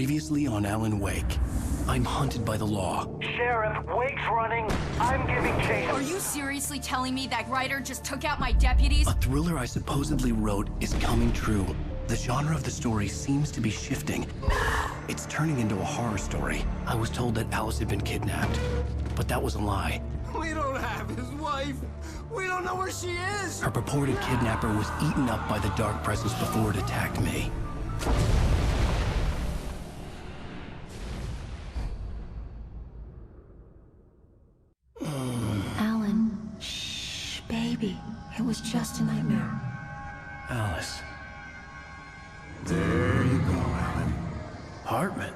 Previously on Alan Wake. I'm hunted by the law. Sheriff, Wake's running. I'm giving chase. Are you seriously telling me that writer just took out my deputies? A thriller I supposedly wrote is coming true. The genre of the story seems to be shifting. It's turning into a horror story. I was told that Alice had been kidnapped, but that was a lie. We don't have his wife. We don't know where she is. Her purported kidnapper was eaten up by the dark presence before it attacked me. Alan, shh, baby. It was just a nightmare. Alice. There you go, Alan. Hartman.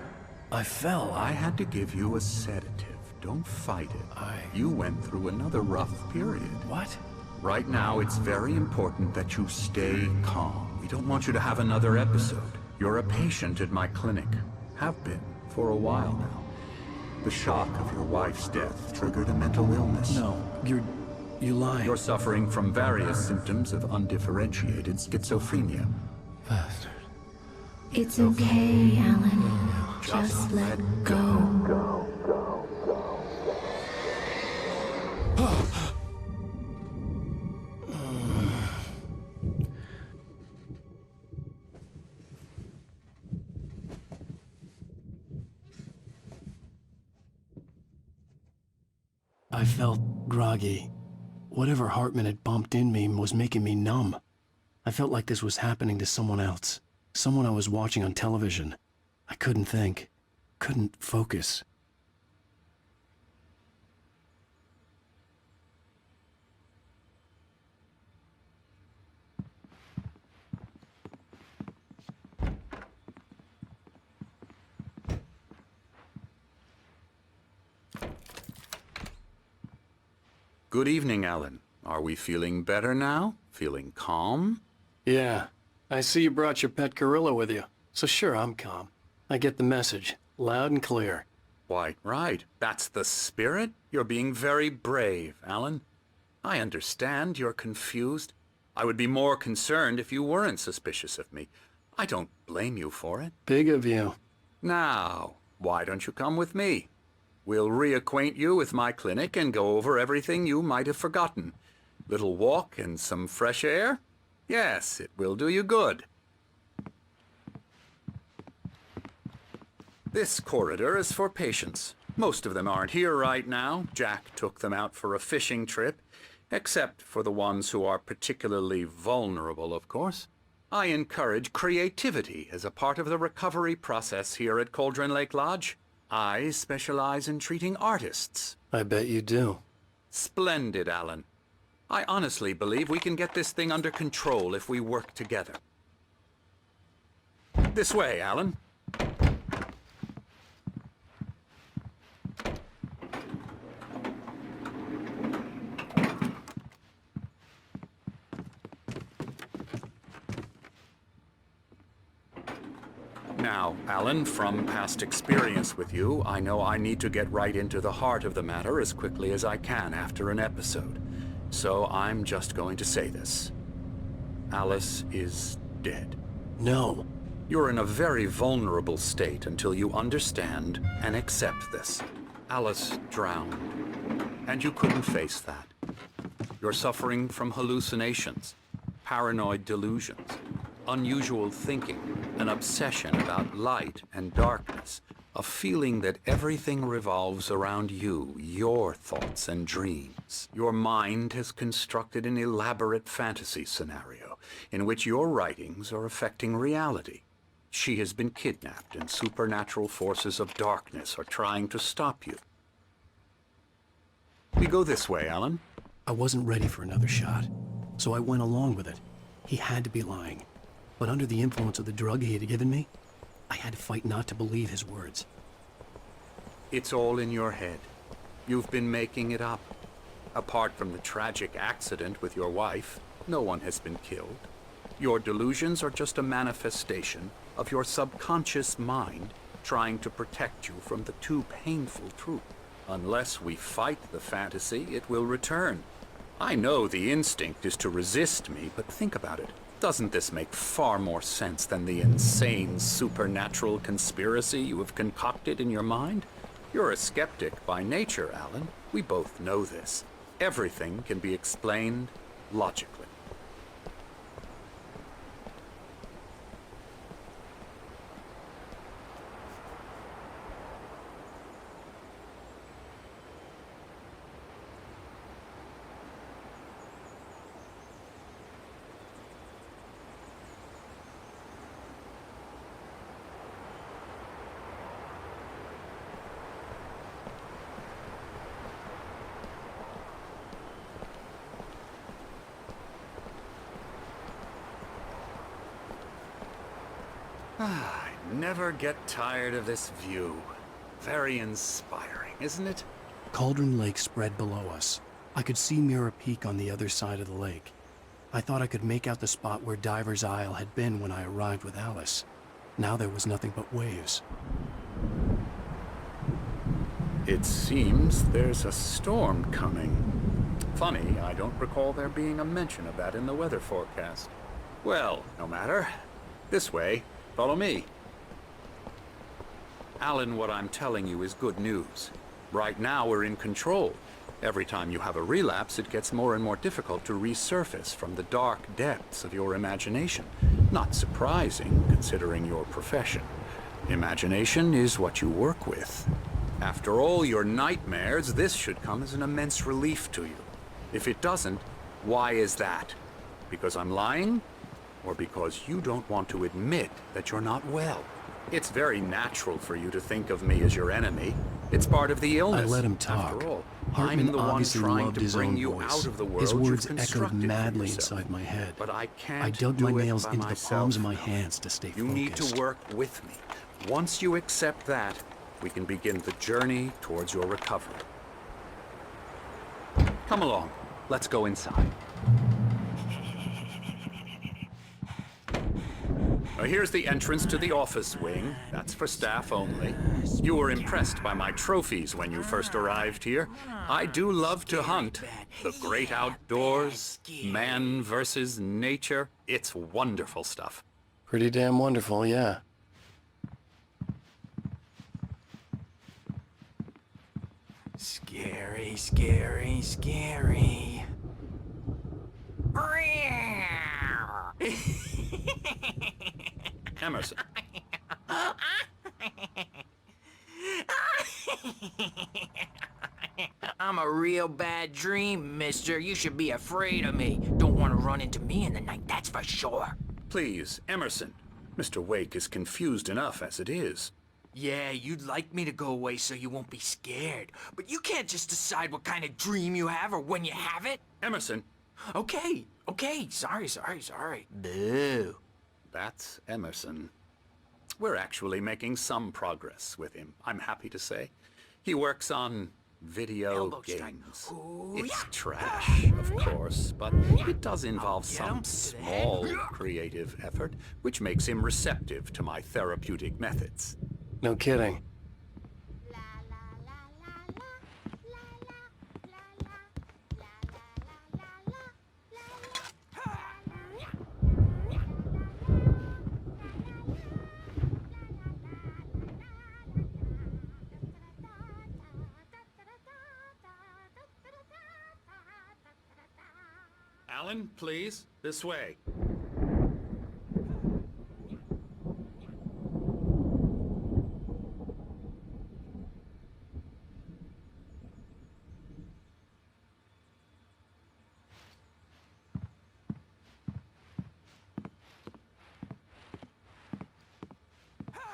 I fell. I had to give you a sedative. Don't fight it. You went through another rough period. What? Right now, it's very important that you stay calm. We don't want you to have another episode. You're a patient at my clinic. Have been for a while now. The shock of your wife's death triggered a mental illness. No, you lied. You're suffering from various symptoms of undifferentiated schizophrenia. Bastard. It's okay, Alan. Just let go. I felt groggy. Whatever Hartman had bumped in me was making me numb. I felt like this was happening to someone else. Someone I was watching on television. I couldn't think. Couldn't focus. Good evening, Alan. Are we feeling better now? Feeling calm? Yeah. I see you brought your pet gorilla with you. So sure, I'm calm. I get the message. Loud and clear. Quite right. That's the spirit. You're being very brave, Alan. I understand you're confused. I would be more concerned if you weren't suspicious of me. I don't blame you for it. Big of you. Now, why don't you come with me? We'll reacquaint you with my clinic and go over everything you might have forgotten. Little walk and some fresh air? Yes, it will do you good. This corridor is for patients. Most of them aren't here right now. Jack took them out for a fishing trip, except for the ones who are particularly vulnerable, of course. I encourage creativity as a part of the recovery process here at Cauldron Lake Lodge. I specialize in treating artists. I bet you do. Splendid, Alan. I honestly believe we can get this thing under control if we work together. This way, Alan. Now, Alan, from past experience with you, I know I need to get right into the heart of the matter as quickly as I can after an episode. So I'm just going to say this. Alice is dead. No. You're in a very vulnerable state until you understand and accept this. Alice drowned, and you couldn't face that. You're suffering from hallucinations, paranoid delusions, unusual thinking, an obsession about light and darkness, a feeling that everything revolves around you, your thoughts and dreams. Your mind has constructed an elaborate fantasy scenario in which your writings are affecting reality. She has been kidnapped and supernatural forces of darkness are trying to stop you. We go this way, Alan. I wasn't ready for another shot, so I went along with it. He had to be lying. But under the influence of the drug he had given me, I had to fight not to believe his words. It's all in your head. You've been making it up. Apart from the tragic accident with your wife, no one has been killed. Your delusions are just a manifestation of your subconscious mind trying to protect you from the too painful truth. Unless we fight the fantasy, it will return. I know the instinct is to resist me, but think about it. Doesn't this make far more sense than the insane supernatural conspiracy you have concocted in your mind? You're a skeptic by nature, Alan. We both know this. Everything can be explained logically. I never get tired of this view. Very inspiring, isn't it? Cauldron Lake spread below us. I could see Mirror Peak on the other side of the lake. I thought I could make out the spot where Diver's Isle had been when I arrived with Alice. Now there was nothing but waves. It seems there's a storm coming. Funny, I don't recall there being a mention of that in the weather forecast. Well, no matter. This way. Follow me. Alan, what I'm telling you is good news. Right now we're in control. Every time you have a relapse, it gets more and more difficult to resurface from the dark depths of your imagination. Not surprising, considering your profession. Imagination is what you work with. After all your nightmares, this should come as an immense relief to you. If it doesn't, why is that? Because I'm lying? Or because you don't want to admit that you're not well? It's very natural for you to think of me as your enemy. It's part of the illness. I let him talk. After all, Hartman I'm the one obviously trying loved to his bring own you voice. out of the world His words you've echoed constructed for madly yourself. inside my head. But I can't I dug do my it nails by into myself. the palms of my hands to stay You focused. need to work with me. Once you accept that, we can begin the journey towards your recovery. Come along. Let's go inside. Now, here's the entrance to the office wing. That's for staff only. You were impressed by my trophies when you first arrived here. I do love to hunt. The great outdoors, man versus nature. It's wonderful stuff. Pretty damn wonderful, yeah. Scary, scary, scary. Emerson. I'm a real bad dream, mister. You should be afraid of me. Don't want to run into me in the night, that's for sure. Please, Emerson. Mr. Wake is confused enough as it is. Yeah, you'd like me to go away so you won't be scared. But you can't just decide what kind of dream you have or when you have it. Emerson. Okay, sorry. Boo. That's Emerson. We're actually making some progress with him, I'm happy to say. He works on video Elbow strike. games. Ooh, It's yeah. trash, of course, but it does involve Get some him to the head. small creative effort, which makes him receptive to my therapeutic methods. No kidding. Alan, please, this way.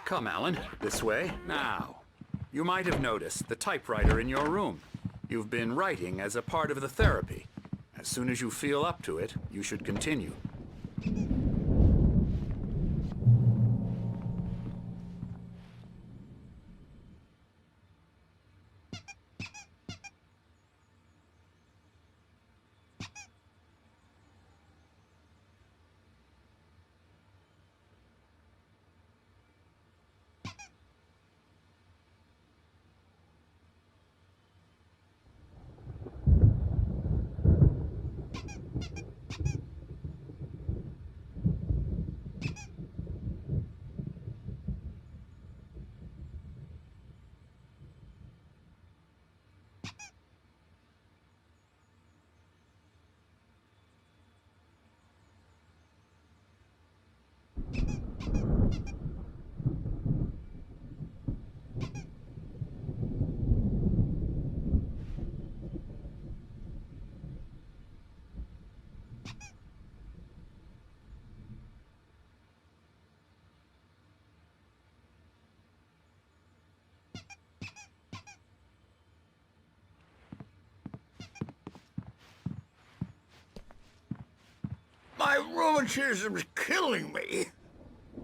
Come, Alan, this way. Now, you might have noticed the typewriter in your room. You've been writing as a part of the therapy. As soon as you feel up to it, you should continue. My rheumatism's killing me.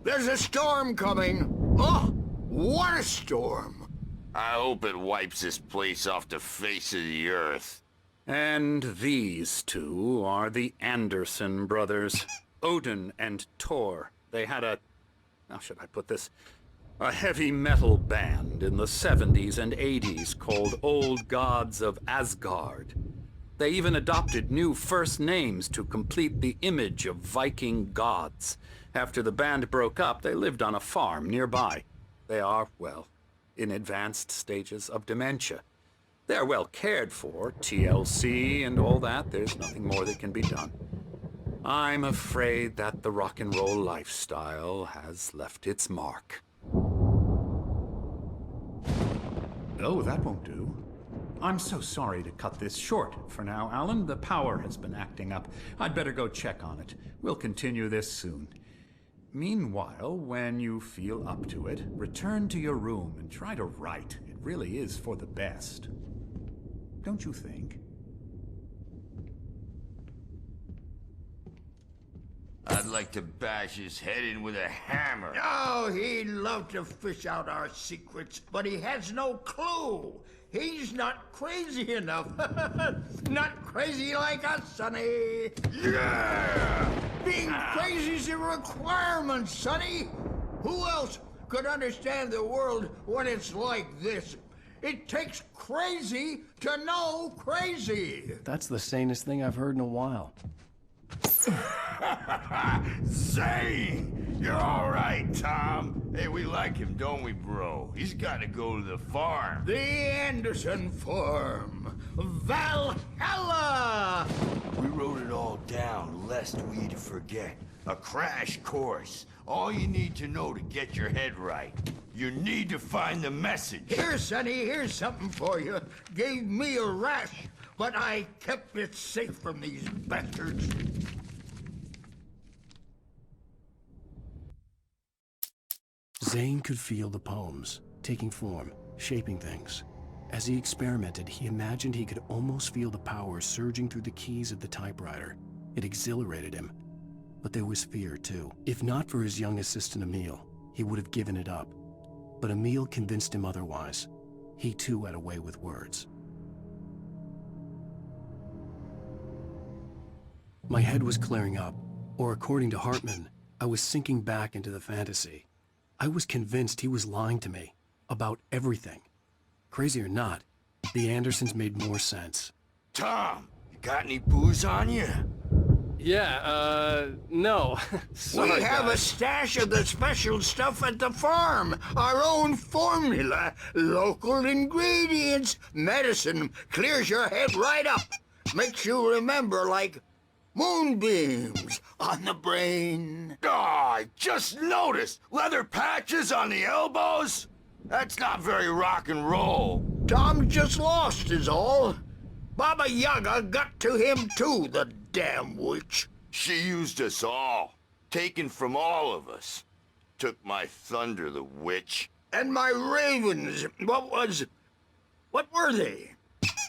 There's a storm coming. Oh, what a storm. I hope it wipes this place off the face of the earth. And these two are the Anderson brothers, Odin and Tor. They had how should I put this? A heavy metal band in the 70s and 80s called Old Gods of Asgard. They even adopted new first names to complete the image of Viking gods. After the band broke up, they lived on a farm nearby. They are, well, in advanced stages of dementia. They're well cared for, TLC and all that. There's nothing more that can be done. I'm afraid that the rock and roll lifestyle has left its mark. Oh, that won't do. I'm so sorry to cut this short for now, Alan. The power has been acting up. I'd better go check on it. We'll continue this soon. Meanwhile, when you feel up to it, return to your room and try to write. It really is for the best. Don't you think? I'd like to bash his head in with a hammer. Oh, he'd love to fish out our secrets, but he has no clue. He's not crazy enough. Not crazy like us, Sonny. Yeah! Being crazy's a requirement, Sonny. Who else could understand the world when it's like this? It takes crazy to know crazy. That's the sanest thing I've heard in a while. Zane! You're all right, Tom. Hey, we like him, don't we, bro? He's got to go to the farm. The Anderson farm. Valhalla! We wrote it all down, lest we'd forget. A crash course. All you need to know to get your head right. You need to find the message. Here, Sonny, here's something for you. Gave me a rash, but I kept it safe from these bastards. Zane could feel the poems, taking form, shaping things. As he experimented, he imagined he could almost feel the power surging through the keys of the typewriter. It exhilarated him. But there was fear, too. If not for his young assistant Emil, he would have given it up. But Emil convinced him otherwise. He too had a way with words. My head was clearing up, or according to Hartman, I was sinking back into the fantasy. I was convinced he was lying to me about everything. Crazy or not, the Andersons made more sense. Tom, you got any booze on you? Yeah, no. Sorry, We have a guys. stash of the special stuff at the farm. Our own formula. Local ingredients. Medicine clears your head right up. Makes you remember like moonbeams on the brain. Oh, I just noticed. Leather patches on the elbows? That's not very rock and roll. Tom just lost is all. Baba Yaga got to him too, the damn witch. She used us all. Taken from all of us. Took my thunder, the witch. And my ravens, what were they?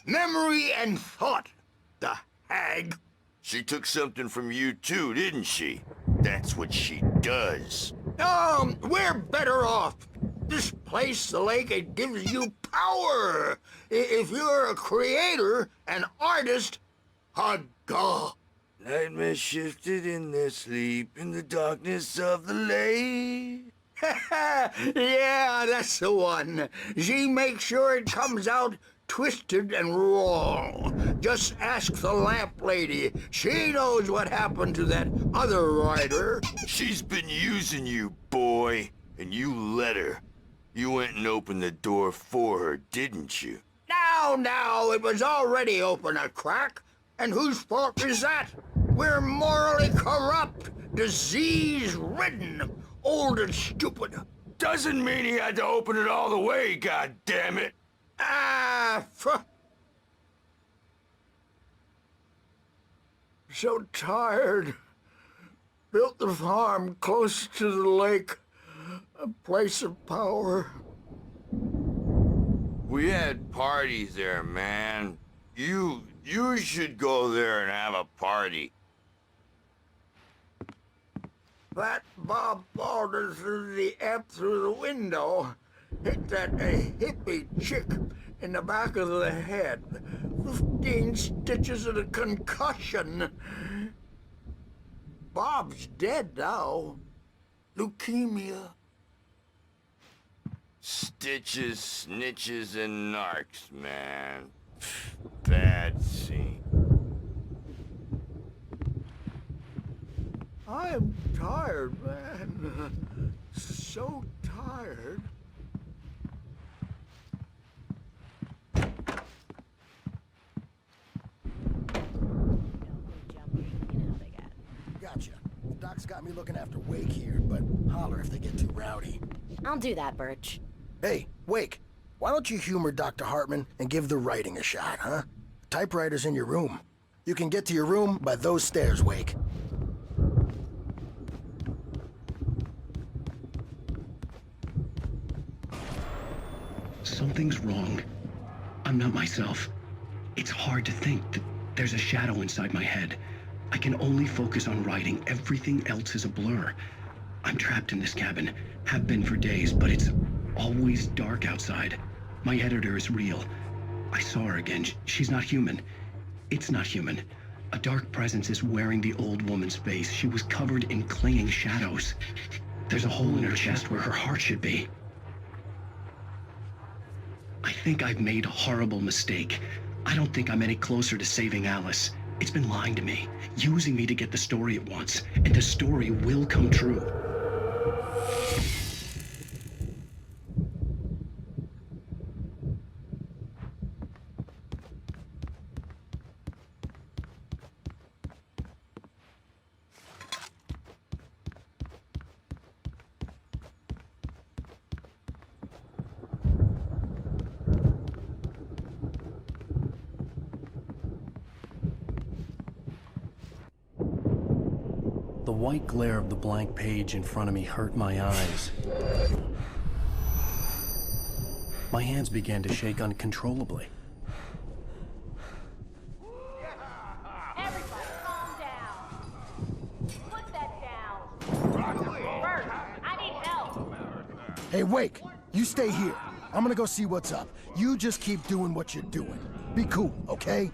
Memory and thought, the hag. She took something from you too, didn't she? That's what she does. We're better off. This place, the lake, it gives you power. If you're a creator, an artist, God. Nightmare shifted in their sleep in the darkness of the lake. Yeah, that's the one. She makes sure it comes out twisted and wrong. Just ask the lamp lady. She knows what happened to that other writer. She's been using you, boy, and you let her. You went and opened the door for her, didn't you? Now, it was already open a crack. And whose fault is that? We're morally corrupt, disease-ridden, old and stupid. Doesn't mean he had to open it all the way, goddammit. So tired. Built the farm close to the lake. A place of power. We had parties there, man. You should go there and have a party. That Bob Balder threw the amp through the window. Hit that hippie chick in the back of the head. 15 stitches and a concussion. Bob's dead now. Leukemia. Stitches, snitches, and narcs, man. Bad scene. I'm tired, man. So tired. Gotcha. Doc's got me looking after Wake here, but holler if they get too rowdy. I'll do that, Birch. Hey, Wake, why don't you humor Dr. Hartman and give the writing a shot, huh? Typewriter's in your room. You can get to your room by those stairs, Wake. Something's wrong. I'm not myself. It's hard to think that there's a shadow inside my head. I can only focus on writing. Everything else is a blur. I'm trapped in this cabin. Have been for days, but it's always dark outside. My editor is real. I saw her again. She's not human. It's not human. A dark presence is wearing the old woman's face. She was covered in clinging shadows. There's a hole in her chest where her heart should be. I think I've made a horrible mistake. I don't think I'm any closer to saving Alice. It's been lying to me, using me to get the story it wants, and the story will come true. The white glare of the blank page in front of me hurt my eyes. My hands began to shake uncontrollably. Everybody, calm down. Put that down. Bert, I need help. Hey, Wake, you stay here. I'm gonna go see what's up. You just keep doing what you're doing. Be cool, okay?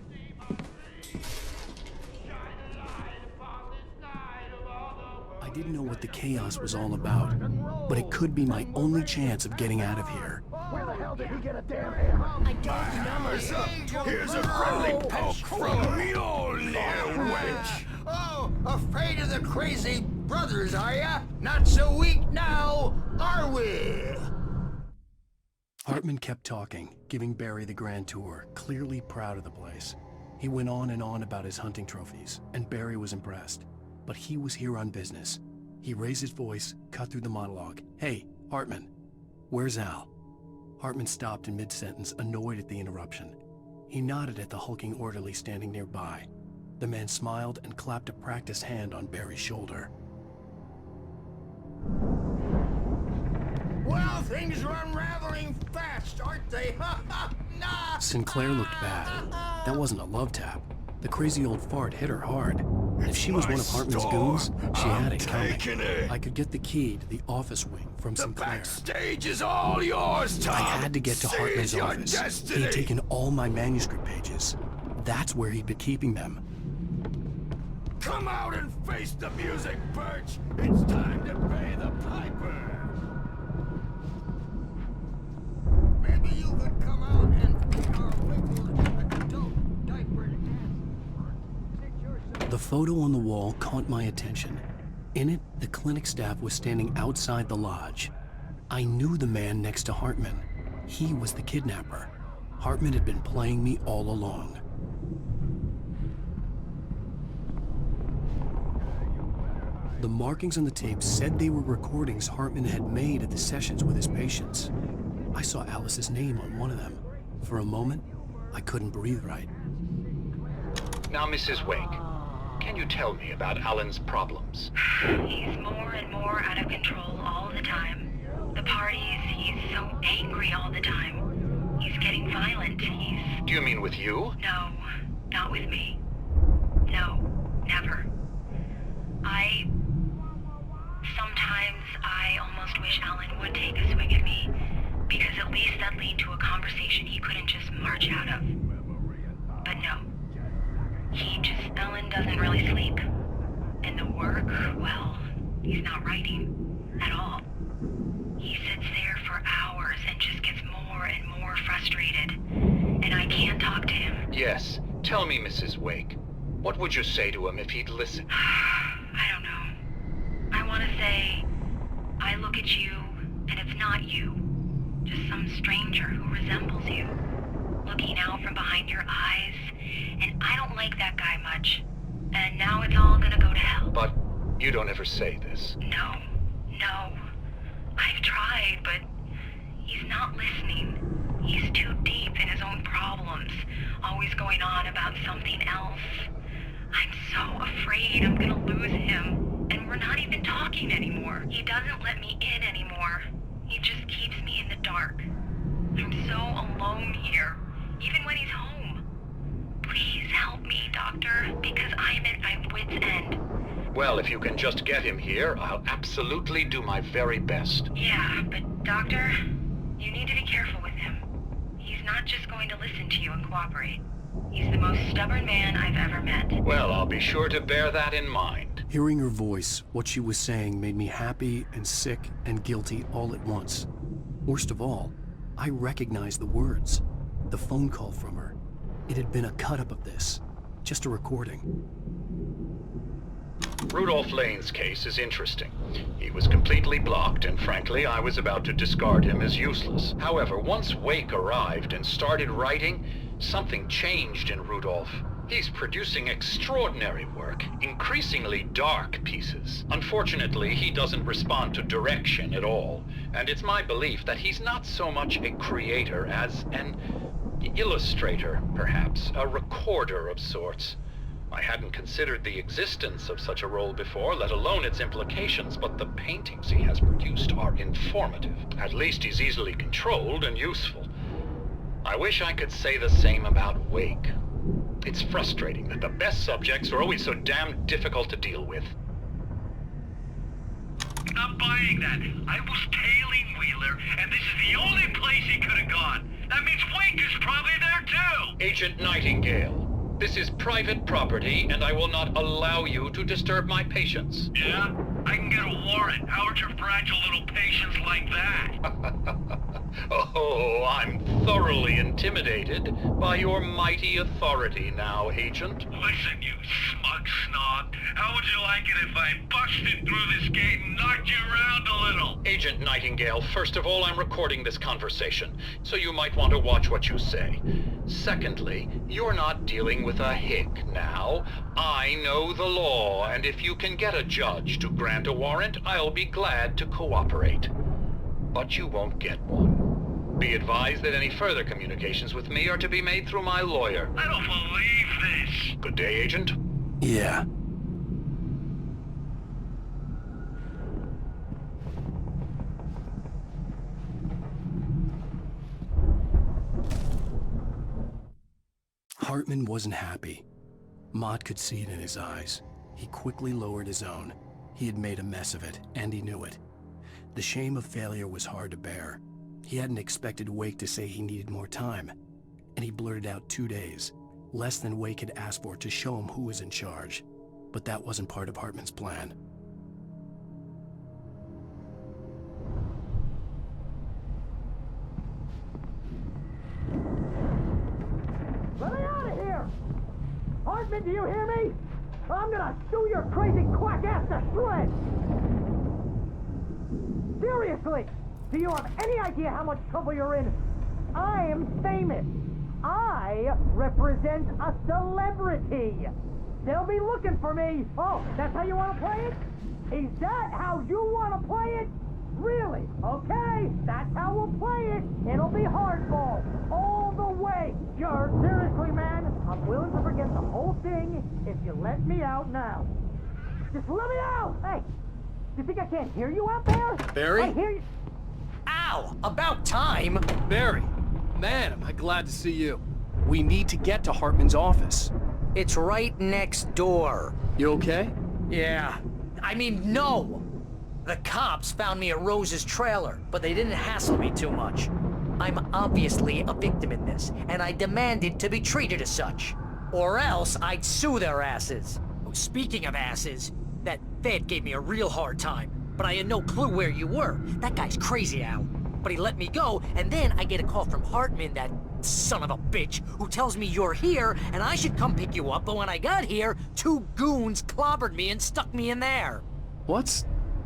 I didn't know what the chaos was all about, but it could be my only chance of getting out of here. Where the hell did he get a damn hammer? I don't know. Here's a friendly poke from me, old little wench. Oh, afraid of the crazy brothers, are ya? Not so weak now, are we? Hartman kept talking, giving Barry the grand tour, clearly proud of the place. He went on and on about his hunting trophies, and Barry was impressed. But he was here on business. He raised his voice, cut through the monologue. Hey, Hartman, where's Al? Hartman stopped in mid-sentence, annoyed at the interruption. He nodded at the hulking orderly standing nearby. The man smiled and clapped a practiced hand on Barry's shoulder. Well, things are unraveling fast, aren't they? Ha ha! Nah! Sinclair looked bad. That wasn't a love tap. The crazy old fart hit her hard. And if she was one of Hartman's goons, she had it coming. I could get the key to the office wing from Sinclair. Backstage is all yours, Tom. I had to get to Hartman's Seize your office. destiny. He'd taken all my manuscript pages. That's where he'd been keeping them. Come out and face the music, Birch. It's time to pay the piper. Maybe you could come out and feed our wiggled adult diapered ass. The photo on the wall caught my attention. In it, the clinic staff was standing outside the lodge. I knew the man next to Hartman. He was the kidnapper. Hartman had been playing me all along. The markings on the tape said they were recordings Hartman had made at the sessions with his patients. I saw Alice's name on one of them. For a moment, I couldn't breathe right. Now, Mrs. Wake, can you tell me about Alan's problems? He's more and more out of control all the time. The parties, he's so angry all the time. He's getting violent. Do you mean with you? No, not with me. No, never. Sometimes I almost wish Alan would take a swing at me, because at least that'd lead to a conversation he couldn't just march out of. But no. Alan doesn't really sleep. And the work, well, he's not writing at all. He sits there for hours and just gets more and more frustrated. And I can't talk to him. Yes. Tell me, Mrs. Wake. What would you say to him if he'd listen? I don't know. I want to say, I look at you, and it's not you. Just some stranger who resembles you. Looking out from behind your eyes, and I don't like that guy much. And now it's all gonna go to hell. But you don't ever say this. No. I've tried, but he's not listening. He's too deep in his own problems, always going on about something else. I'm so afraid I'm gonna lose him, and we're not even talking anymore. He doesn't let me in anymore. He just keeps me in the dark. I'm so alone here, even when he's home. Please help me, Doctor, because I'm at my wit's end. Well, if you can just get him here, I'll absolutely do my very best. Yeah, but Doctor, you need to be careful with him. He's not just going to listen to you and cooperate. He's the most stubborn man I've ever met. Well, I'll be sure to bear that in mind. Hearing her voice, what she was saying made me happy and sick and guilty all at once. Worst of all, I recognized the words. The phone call from her. It had been a cut-up of this. Just a recording. Rudolph Lane's case is interesting. He was completely blocked, and frankly, I was about to discard him as useless. However, once Wake arrived and started writing, something changed in Rudolph. He's producing extraordinary work, increasingly dark pieces. Unfortunately, he doesn't respond to direction at all, and it's my belief that he's not so much a creator as an illustrator, perhaps, a recorder of sorts. I hadn't considered the existence of such a role before, let alone its implications, but the paintings he has produced are informative. At least he's easily controlled and useful. I wish I could say the same about Wake. It's frustrating that the best subjects are always so damn difficult to deal with. Not buying that. I was tailing Wheeler, and this is the only place he could have gone. That means Wake is probably there too! Agent Nightingale, this is private property, and I will not allow you to disturb my patients. Yeah? I can get a warrant. How would your fragile little patients like that? Oh, I'm thoroughly intimidated by your mighty authority now, Agent. Listen, you smug snob. How would you like it if I busted through this gate and knocked you around a little? Agent Nightingale, first of all, I'm recording this conversation, so you might want to watch what you say. Secondly, you're not dealing with a hick now. I know the law, and if you can get a judge to grant a warrant, I'll be glad to cooperate. But you won't get one. Be advised that any further communications with me are to be made through my lawyer. I don't believe this. Good day, Agent. Yeah. Hartman wasn't happy. Mott could see it in his eyes. He quickly lowered his own. He had made a mess of it, and he knew it. The shame of failure was hard to bear. He hadn't expected Wake to say he needed more time, and he blurted out 2 days, less than Wake had asked for to show him who was in charge. But that wasn't part of Hartman's plan. Let me out of here! Hartman, do you hear me? I'm gonna chew your crazy quack ass to shreds! Seriously! Do you have any idea how much trouble you're in? I am famous. I represent a celebrity. They'll be looking for me. Oh, that's how you want to play it? Is that how you want to play it? Really? Okay, that's how we'll play it. It'll be hardball all the way. Seriously, man, I'm willing to forget the whole thing if you let me out now. Just let me out! Hey, you think I can't hear you out there? Barry? I hear you. Ow! About time! Barry, man, am I glad to see you. We need to get to Hartman's office. It's right next door. You okay? Yeah. I mean, no! The cops found me at Rose's trailer, but they didn't hassle me too much. I'm obviously a victim in this, and I demanded to be treated as such. Or else I'd sue their asses. Speaking of asses, that Fed gave me a real hard time, but I had no clue where you were. That guy's crazy, Al. But he let me go, and then I get a call from Hartman, that son of a bitch, who tells me you're here, and I should come pick you up, but when I got here, 2 goons clobbered me and stuck me in there. What's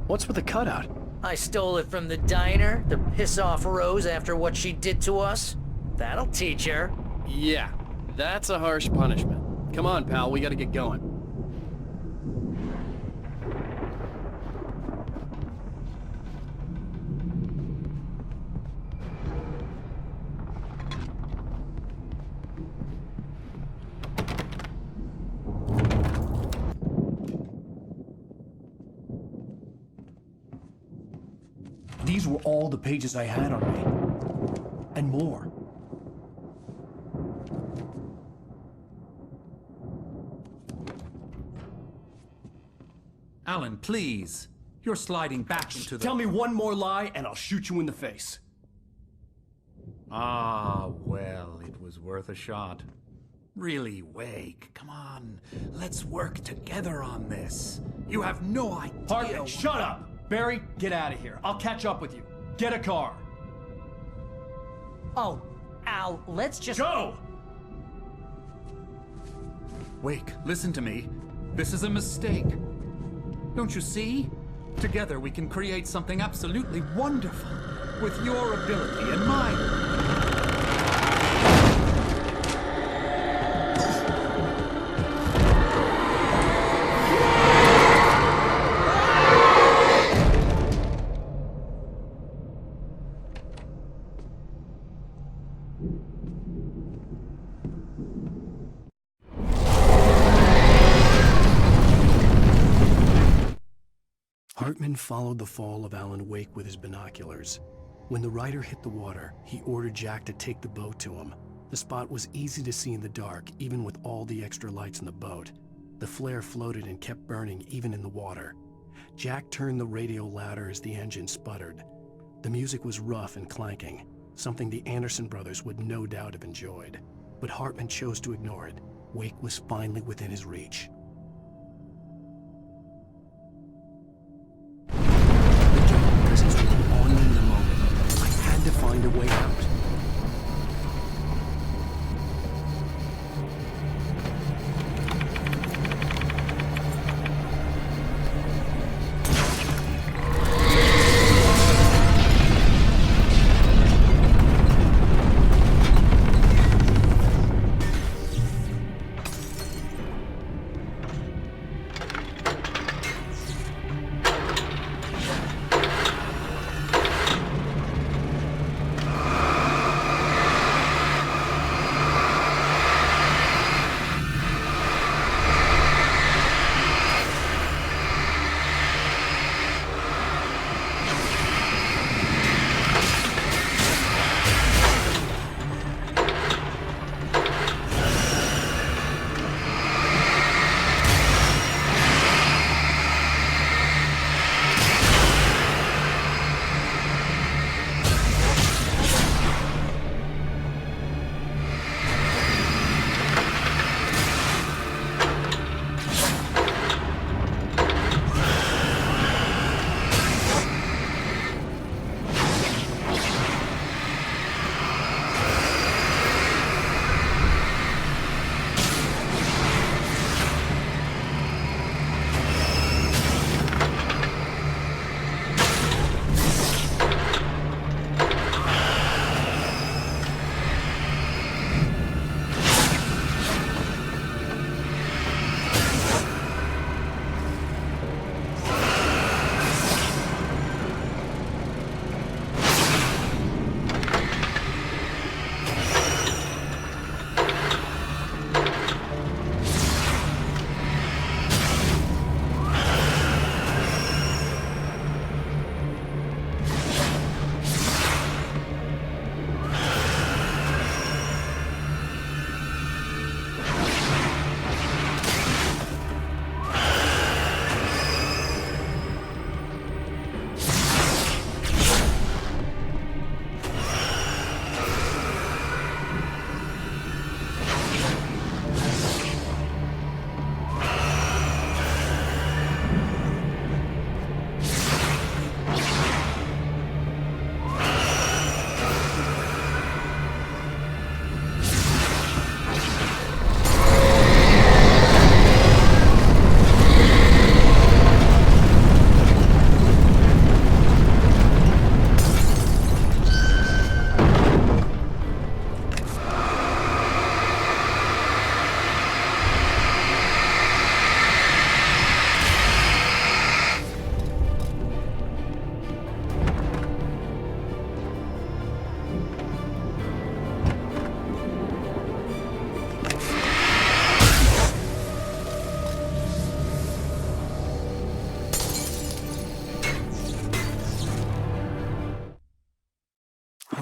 with the cutout? I stole it from the diner to piss off Rose after what she did to us. That'll teach her. Yeah, that's a harsh punishment. Come on, pal, we gotta get going. These were all the pages I had on me. And more. Alan, please. You're sliding back into the... Tell me one more lie and I'll shoot you in the face. Ah, well, it was worth a shot. Really, Wake, come on. Let's work together on this. You have no idea... Hartman, shut up! Barry, get out of here. I'll catch up with you. Get a car. Oh, Al, let's just... Go! Wake, listen to me. This is a mistake. Don't you see? Together we can create something absolutely wonderful. With your ability and mine. Hartman followed the fall of Alan Wake with his binoculars. When the rider hit the water, he ordered Jack to take the boat to him. The spot was easy to see in the dark, even with all the extra lights in the boat. The flare floated and kept burning even in the water. Jack turned the radio louder as the engine sputtered. The music was rough and clanking, something the Anderson brothers would no doubt have enjoyed. But Hartman chose to ignore it. Wake was finally within his reach. Presence would be on me in a moment. I had to find a way out.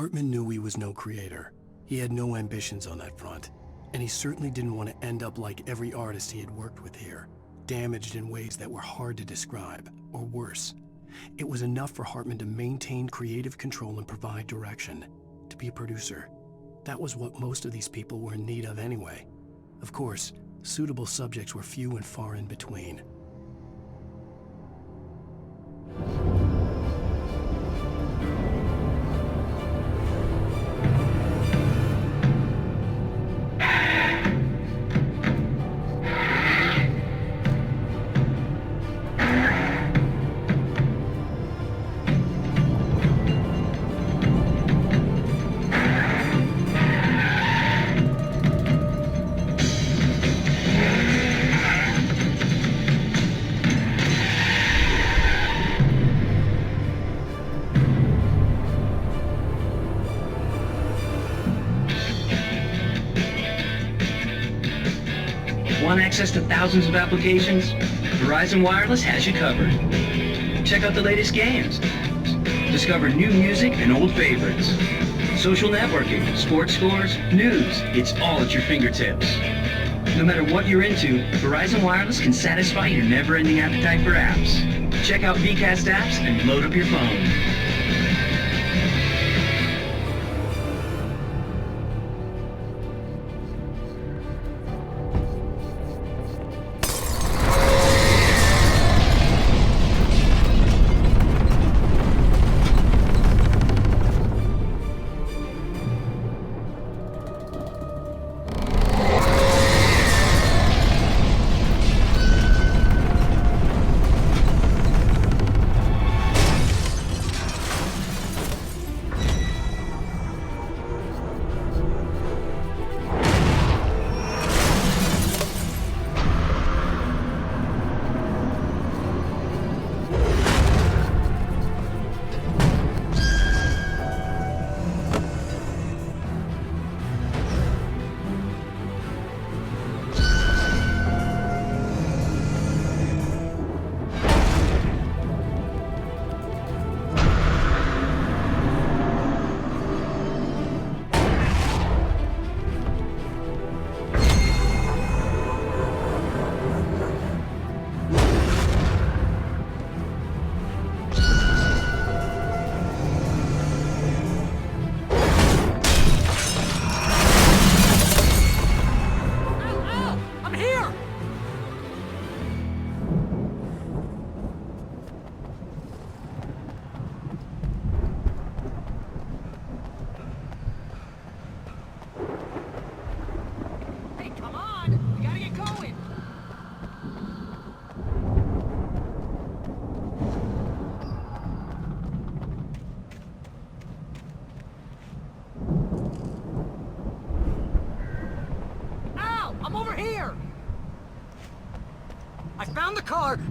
Hartman knew he was no creator. He had no ambitions on that front. And he certainly didn't want to end up like every artist he had worked with here, damaged in ways that were hard to describe, or worse. It was enough for Hartman to maintain creative control and provide direction, to be a producer. That was what most of these people were in need of anyway. Of course, suitable subjects were few and far in between. Want access to thousands of applications? Verizon Wireless has you covered. Check out the latest games. Discover new music and old favorites. Social networking, sports scores, news. It's all at your fingertips. No matter what you're into, Verizon Wireless can satisfy your never-ending appetite for apps. Check out VCast apps and load up your phone.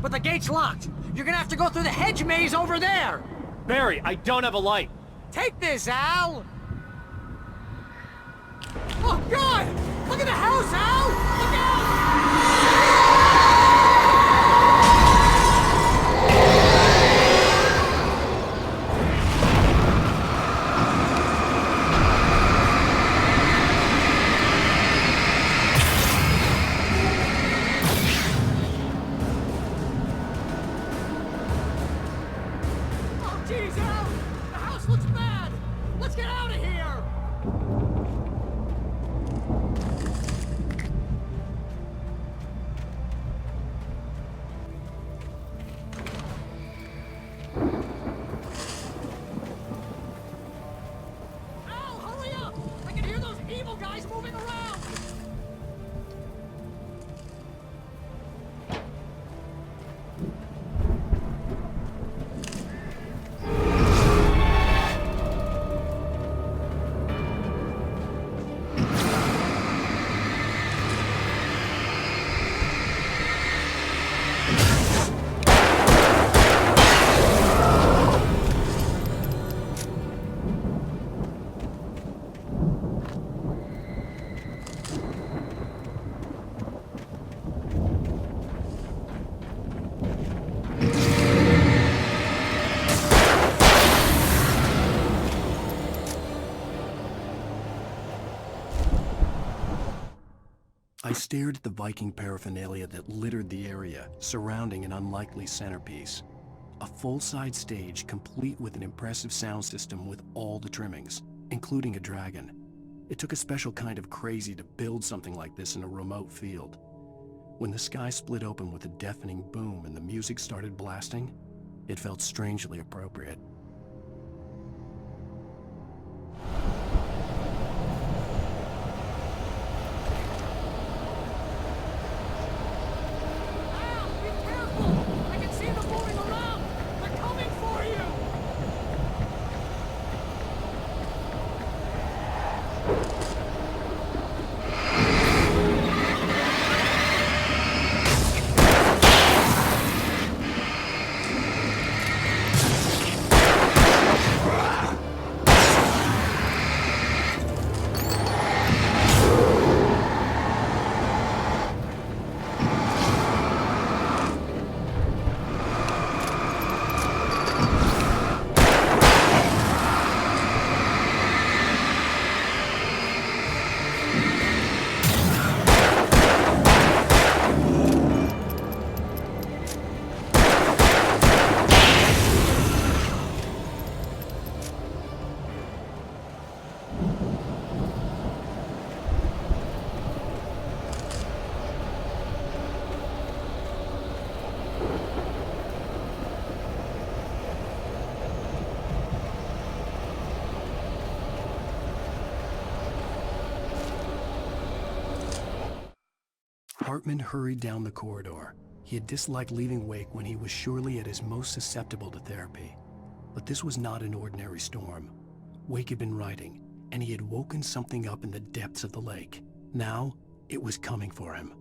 But the gate's locked. You're gonna have to go through the hedge maze over there. Barry, I don't have a light. Take this, Al. Oh, God! Look at the house, Al! Look out! stared at the Viking paraphernalia that littered the area, surrounding an unlikely centerpiece. A full-size stage complete with an impressive sound system with all the trimmings, including a dragon. It took a special kind of crazy to build something like this in a remote field. When the sky split open with a deafening boom and the music started blasting, it felt strangely appropriate. Hartman hurried down the corridor. He had disliked leaving Wake when he was surely at his most susceptible to therapy. But this was not an ordinary storm. Wake had been writing, and he had woken something up in the depths of the lake. Now, it was coming for him.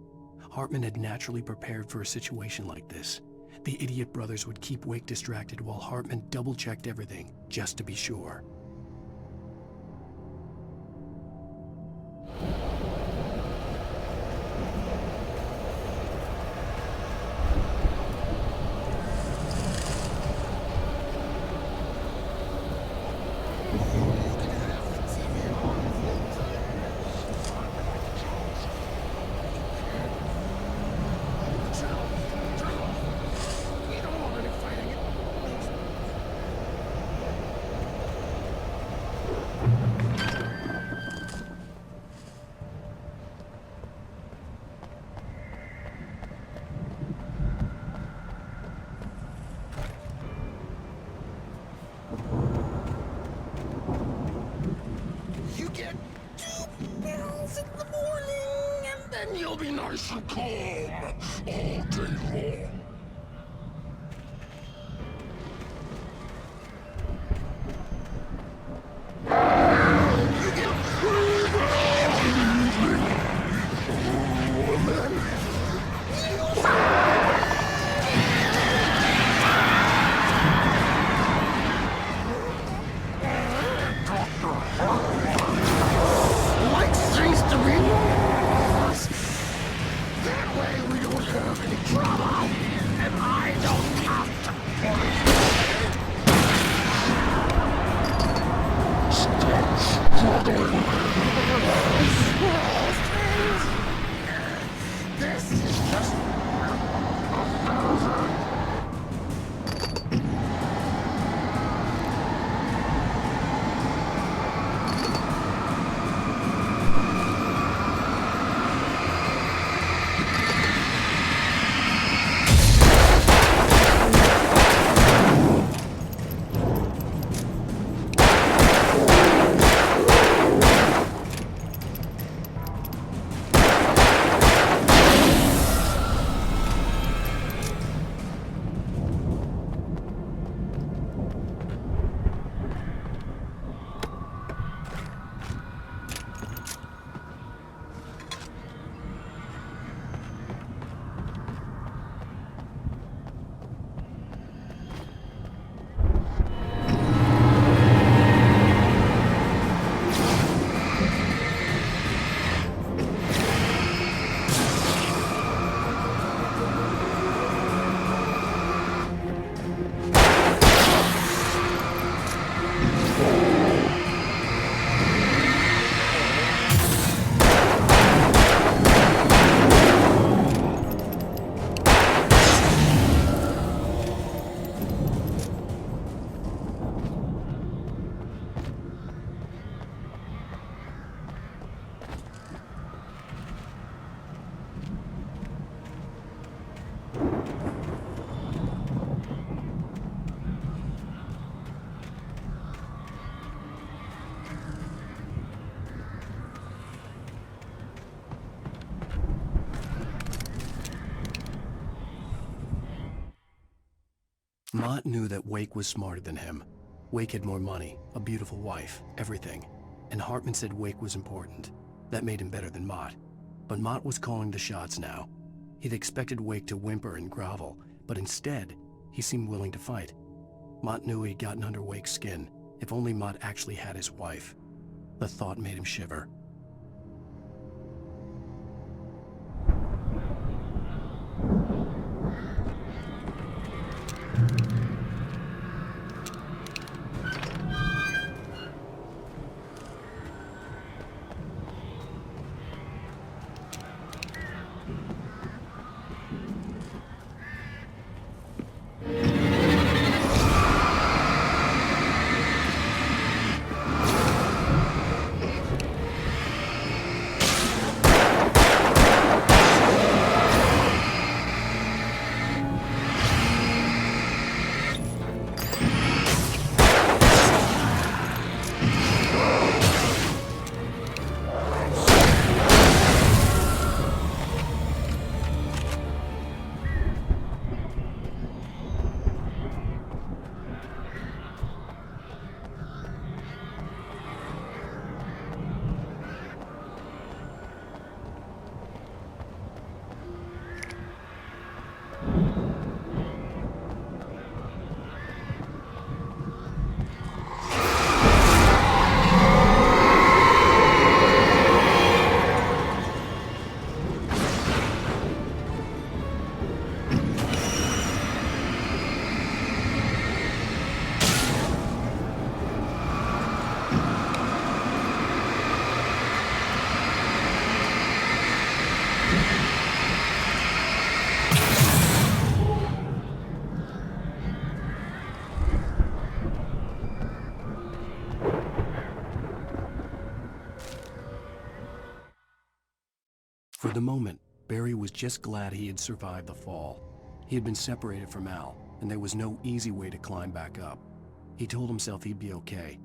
Hartman had naturally prepared for a situation like this. The idiot brothers would keep Wake distracted while Hartman double-checked everything, just to be sure. You'll be nice and calm all day long. Mott knew that Wake was smarter than him. Wake had more money, a beautiful wife, everything. And Hartman said Wake was important. That made him better than Mott. But Mott was calling the shots now. He'd expected Wake to whimper and grovel, but instead, he seemed willing to fight. Mott knew he'd gotten under Wake's skin. If only Mott actually had his wife. The thought made him shiver. For the moment, Barry was just glad he had survived the fall. He had been separated from Al, and there was no easy way to climb back up. He told himself he'd be okay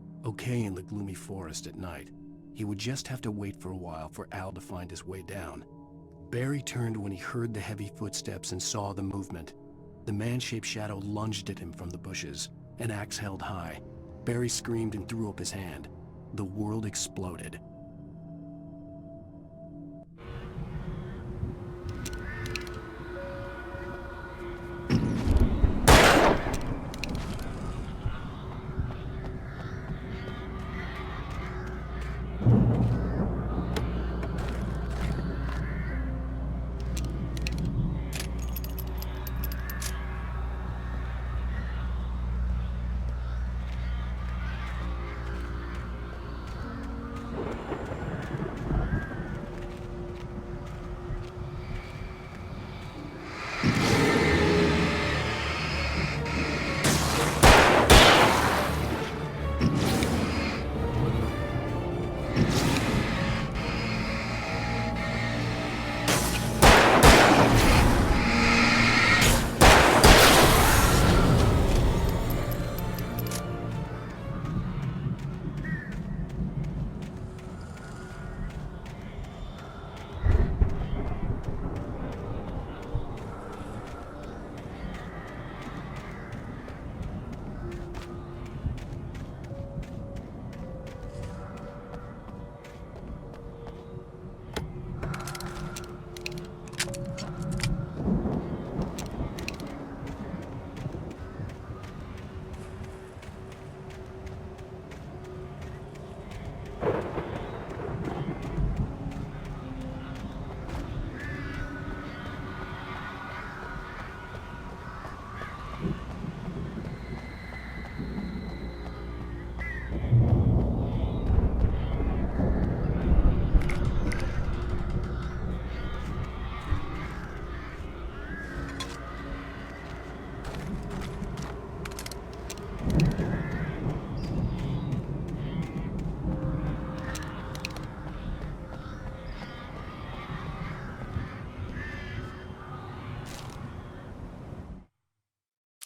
in the gloomy forest at night. He would just have to wait for a while for Al to find his way down. Barry turned when he heard the heavy footsteps and saw the movement. The man-shaped shadow lunged at him from the bushes, an axe held high. Barry screamed and threw up his hand. The world exploded.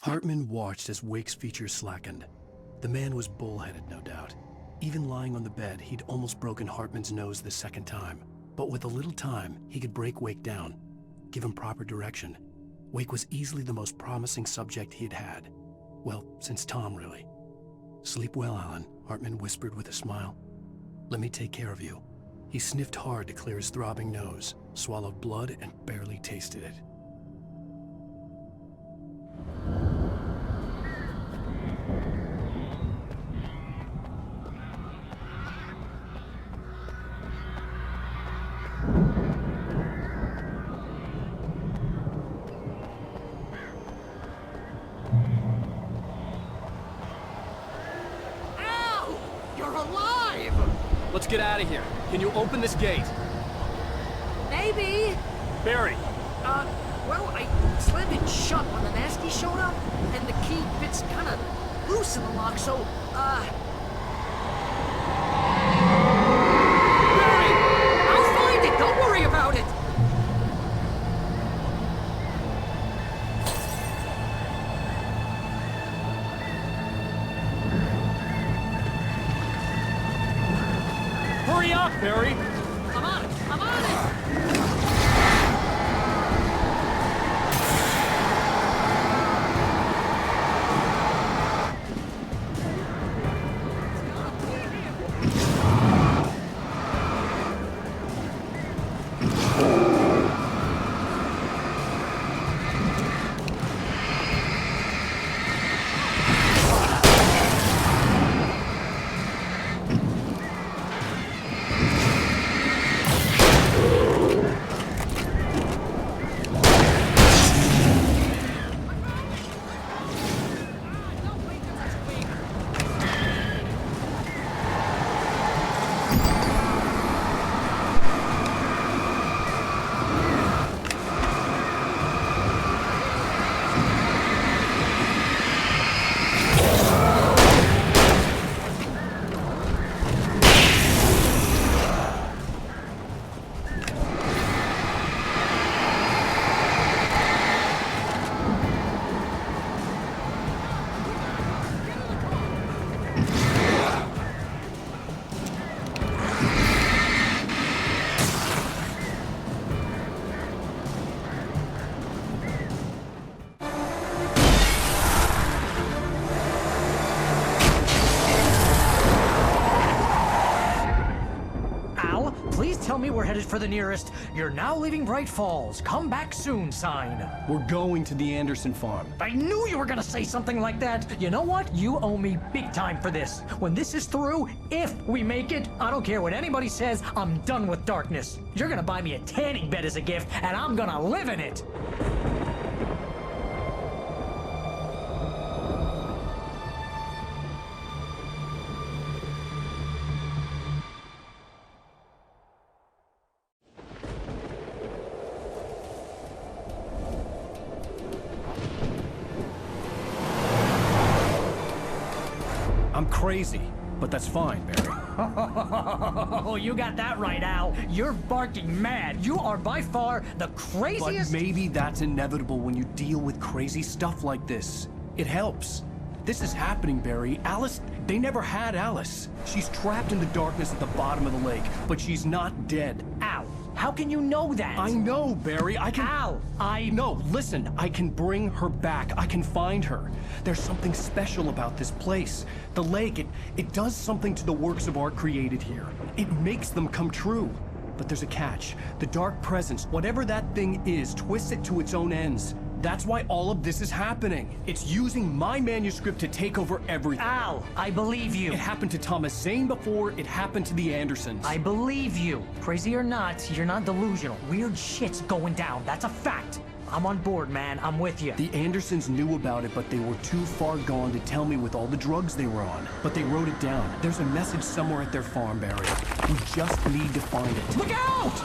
Hartman watched as Wake's features slackened. The man was bullheaded, no doubt. Even lying on the bed, he'd almost broken Hartman's nose the second time. But with a little time, he could break Wake down, give him proper direction. Wake was easily the most promising subject he'd had. Well, since Tom, really. Sleep well, Alan, Hartman whispered with a smile. Let me take care of you. He sniffed hard to clear his throbbing nose, swallowed blood, and barely tasted it. Let's get out of here. Can you open this gate? Maybe. Barry. Well, I slammed it shut when the nasty showed up, and the key fits kind of loose in the lock, so, Barry! I'll find it! Don't worry about it! Hurry up, Barry! I'm on it! I'm on it! Tell me we're headed for the nearest "You're now leaving Bright Falls. Come back soon" sign. We're going to the Anderson farm. I knew you were gonna say something like that. You know what? You owe me big time for this. When this is through, if we make it, I don't care what anybody says, I'm done with darkness. You're gonna buy me a tanning bed as a gift, and I'm gonna live in it. I'm crazy, but that's fine, Barry. Oh, you got that right, Al. You're barking mad. You are by far the craziest... But maybe that's inevitable when you deal with crazy stuff like this. It helps. This is happening, Barry. Alice, they never had Alice. She's trapped in the darkness at the bottom of the lake, but she's not dead. Al, how can you know that? I know, Barry. I can... Al, No, listen. I can bring her back. I can find her. There's something special about this place. The lake, it does something to the works of art created here. It makes them come true. But there's a catch. The dark presence, whatever that thing is, twists it to its own ends. That's why all of this is happening. It's using my manuscript to take over everything. Al, I believe you. It happened to Thomas Zane before, it happened to the Andersons. I believe you. Crazy or not, you're not delusional. Weird shit's going down. That's a fact. I'm on board, man. I'm with you. The Andersons knew about it, but they were too far gone to tell me with all the drugs they were on. But they wrote it down. There's a message somewhere at their farm, Barry. We just need to find it. Look out!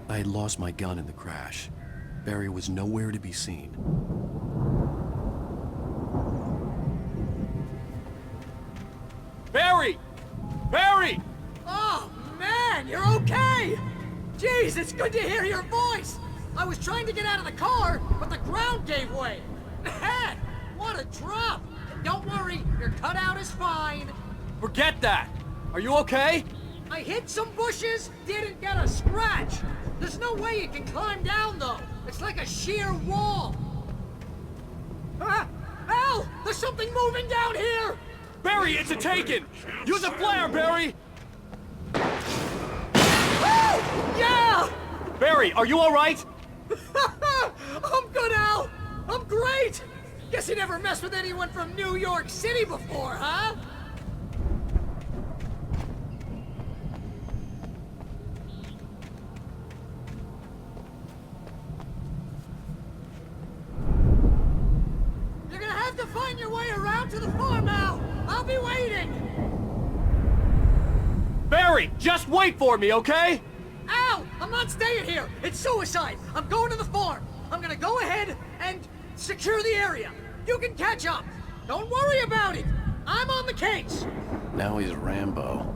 I had lost my gun in the crash. Barry was nowhere to be seen. Barry! man, you're okay! Jeez, it's good to hear your voice! I was trying to get out of the car, but the ground gave way. Man, what a drop! Don't worry, your cutout is fine. Forget that! Are you okay? I hit some bushes, didn't get a scratch. There's no way you can climb down, though. It's like a sheer wall. Ah! Al! There's something moving down here! Barry, it's a taken! Use a flare, Barry! Oh! Yeah! Barry, are you alright? I'm good, Al! I'm great! Guess you never messed with anyone from New York City before, huh? You're gonna have to find your way around to the farm, Al! I'll be waiting! Barry, just wait for me, okay? Al! I'm not staying here! It's suicide! I'm going to the farm! I'm gonna go ahead and secure the area! You can catch up! Don't worry about it! I'm on the case! Now he's Rambo.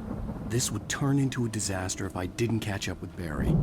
This would turn into a disaster if I didn't catch up with Barry.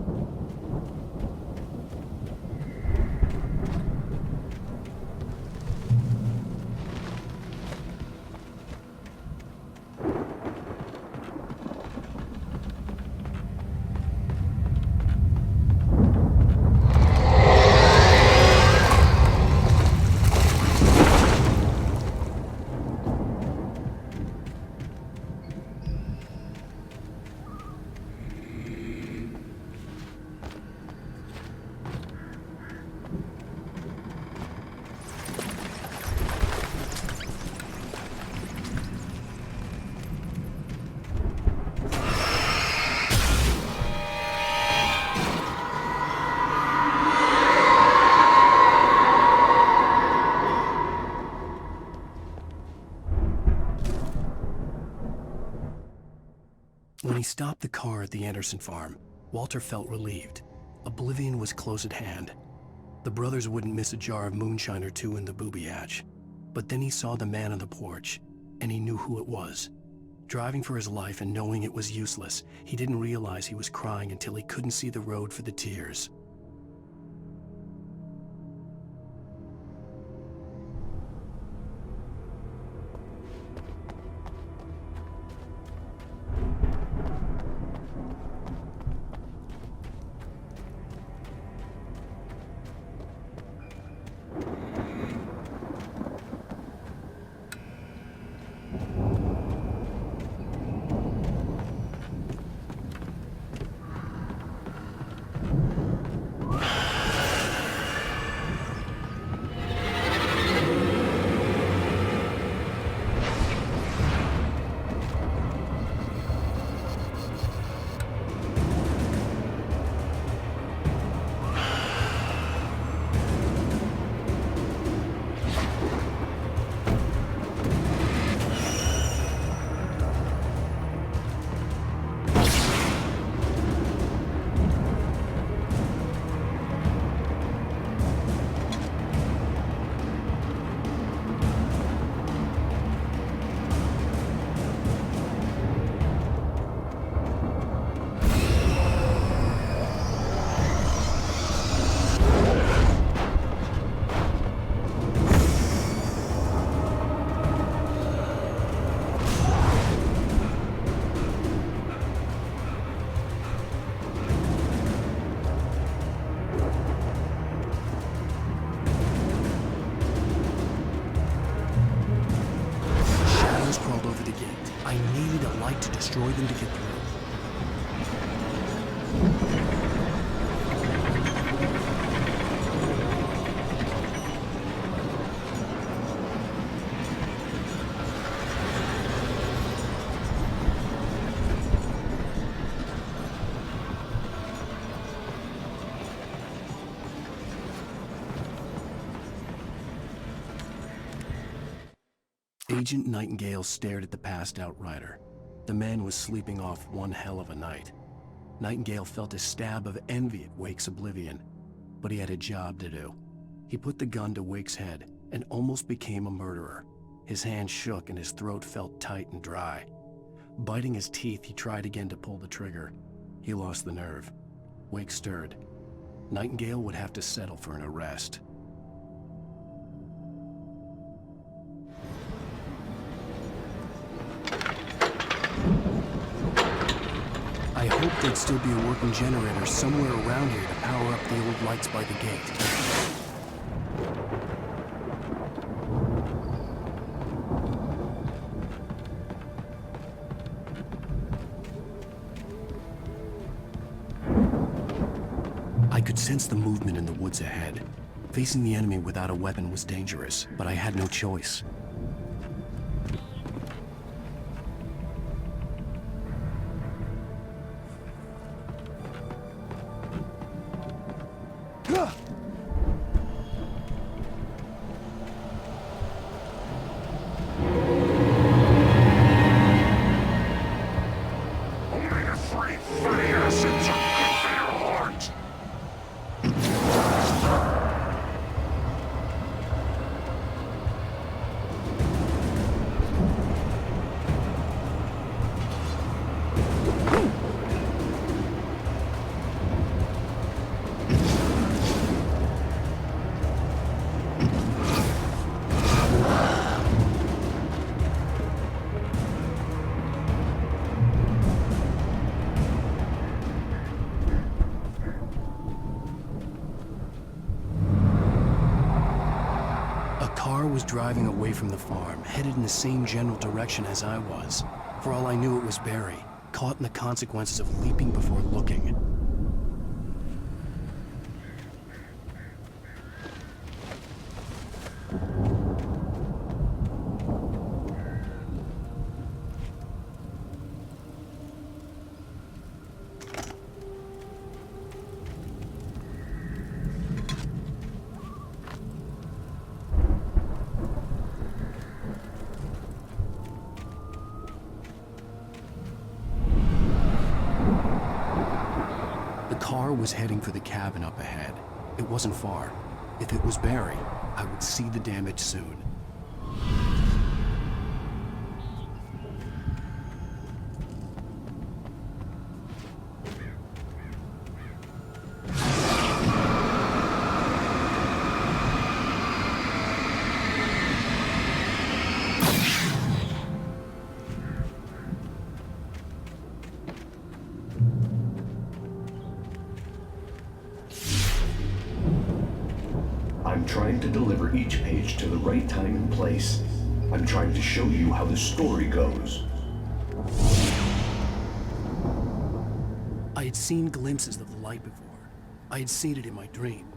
When he stopped the car at the Anderson farm, Walter felt relieved. Oblivion was close at hand. The brothers wouldn't miss a jar of moonshine or two in the booby hatch. But then he saw the man on the porch, and he knew who it was. Driving for his life and knowing it was useless, he didn't realize he was crying until he couldn't see the road for the tears. To destroy them to get through. Agent Nightingale stared at the passed-out rider. The man was sleeping off one hell of a night. Nightingale felt a stab of envy at Wake's oblivion, but he had a job to do. He put the gun to Wake's head and almost became a murderer. His hand shook and his throat felt tight and dry. Biting his teeth, he tried again to pull the trigger. He lost the nerve. Wake stirred. Nightingale would have to settle for an arrest. I hoped there'd still be a working generator somewhere around here to power up the old lights by the gate. I could sense the movement in the woods ahead. Facing the enemy without a weapon was dangerous, but I had no choice. Was driving away from the farm, headed in the same general direction as I was. For all I knew, it was Barry, caught in the consequences of leaping before looking. Was heading for the cabin up ahead. It wasn't far. If it was Barry, I would see the damage soon. I'm trying to deliver each page to the right time and place. I'm trying to show you how the story goes. I had seen glimpses of the light before. I had seen it in my dream.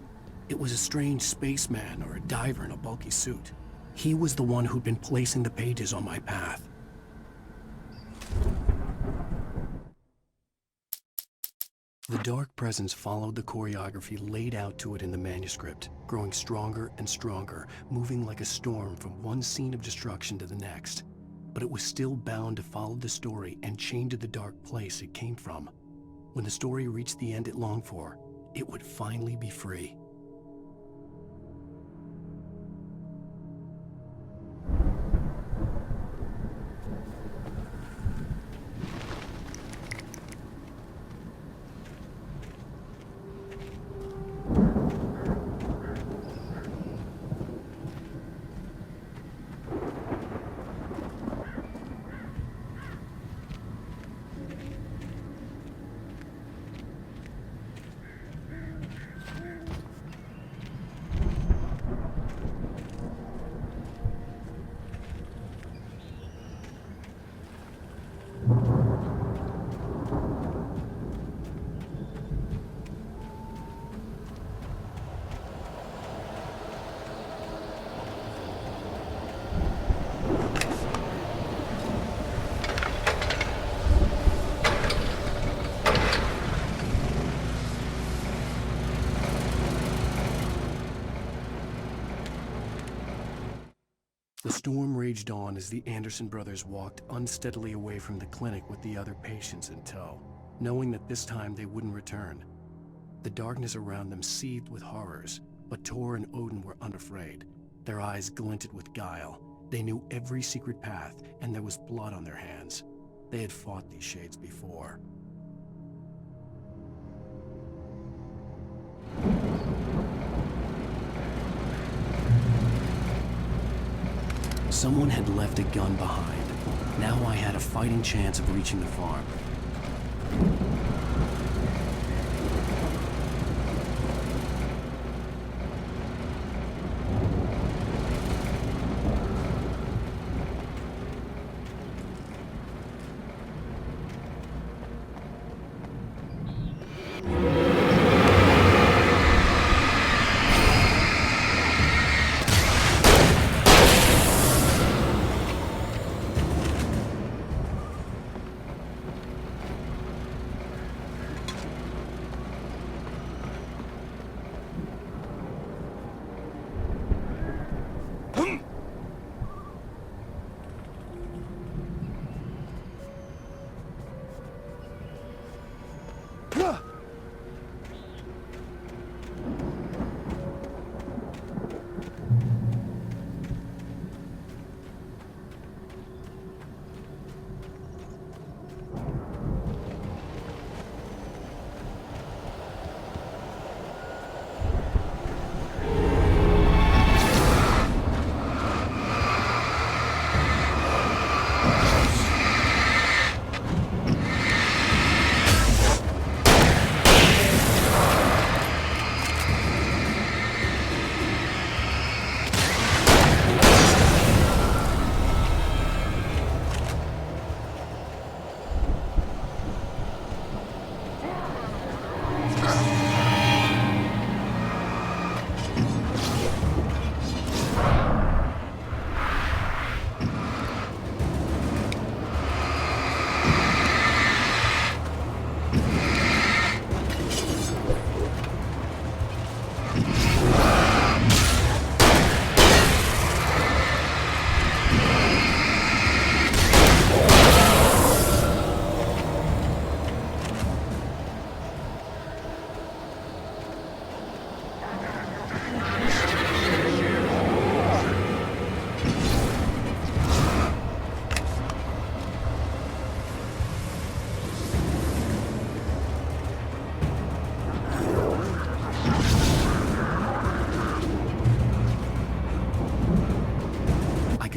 It was a strange spaceman or a diver in a bulky suit. He was the one who'd been placing the pages on my path. The dark presence followed the choreography laid out to it in the manuscript, growing stronger and stronger, moving like a storm from one scene of destruction to the next. But it was still bound to follow the story and chain to the dark place it came from. When the story reached the end it longed for, it would finally be free. The storm raged on as the Anderson brothers walked unsteadily away from the clinic with the other patients in tow, knowing that this time they wouldn't return. The darkness around them seethed with horrors, but Tor and Odin were unafraid. Their eyes glinted with guile. They knew every secret path, and there was blood on their hands. They had fought these shades before. Someone had left a gun behind. Now I had a fighting chance of reaching the farm.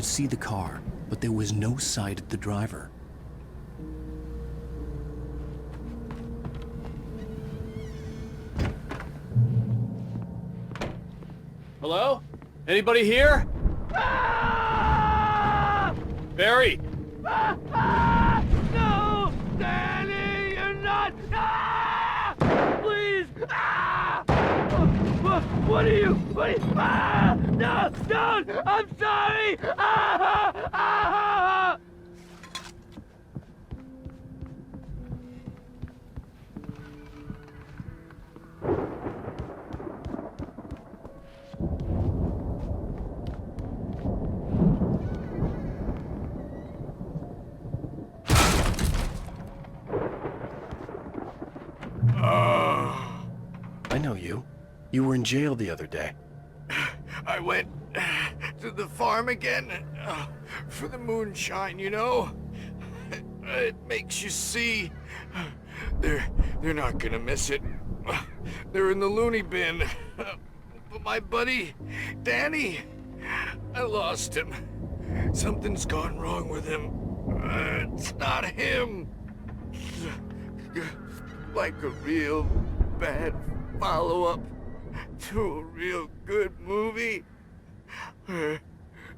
See the car, but there was no sight of the driver. Hello? Anybody here? Ah! Barry! No! Danny, you're not! Ah! Please! Ah! What are you? Ah! No! Don't! I'm sorry! Ah! Ah! I know you. You were in jail the other day. I went to the farm again for the moonshine, you know? It makes you see. They're not gonna miss it. They're in the loony bin. But my buddy, Danny, I lost him. Something's gone wrong with him. It's not him. Like a real bad follow-up to a real good movie where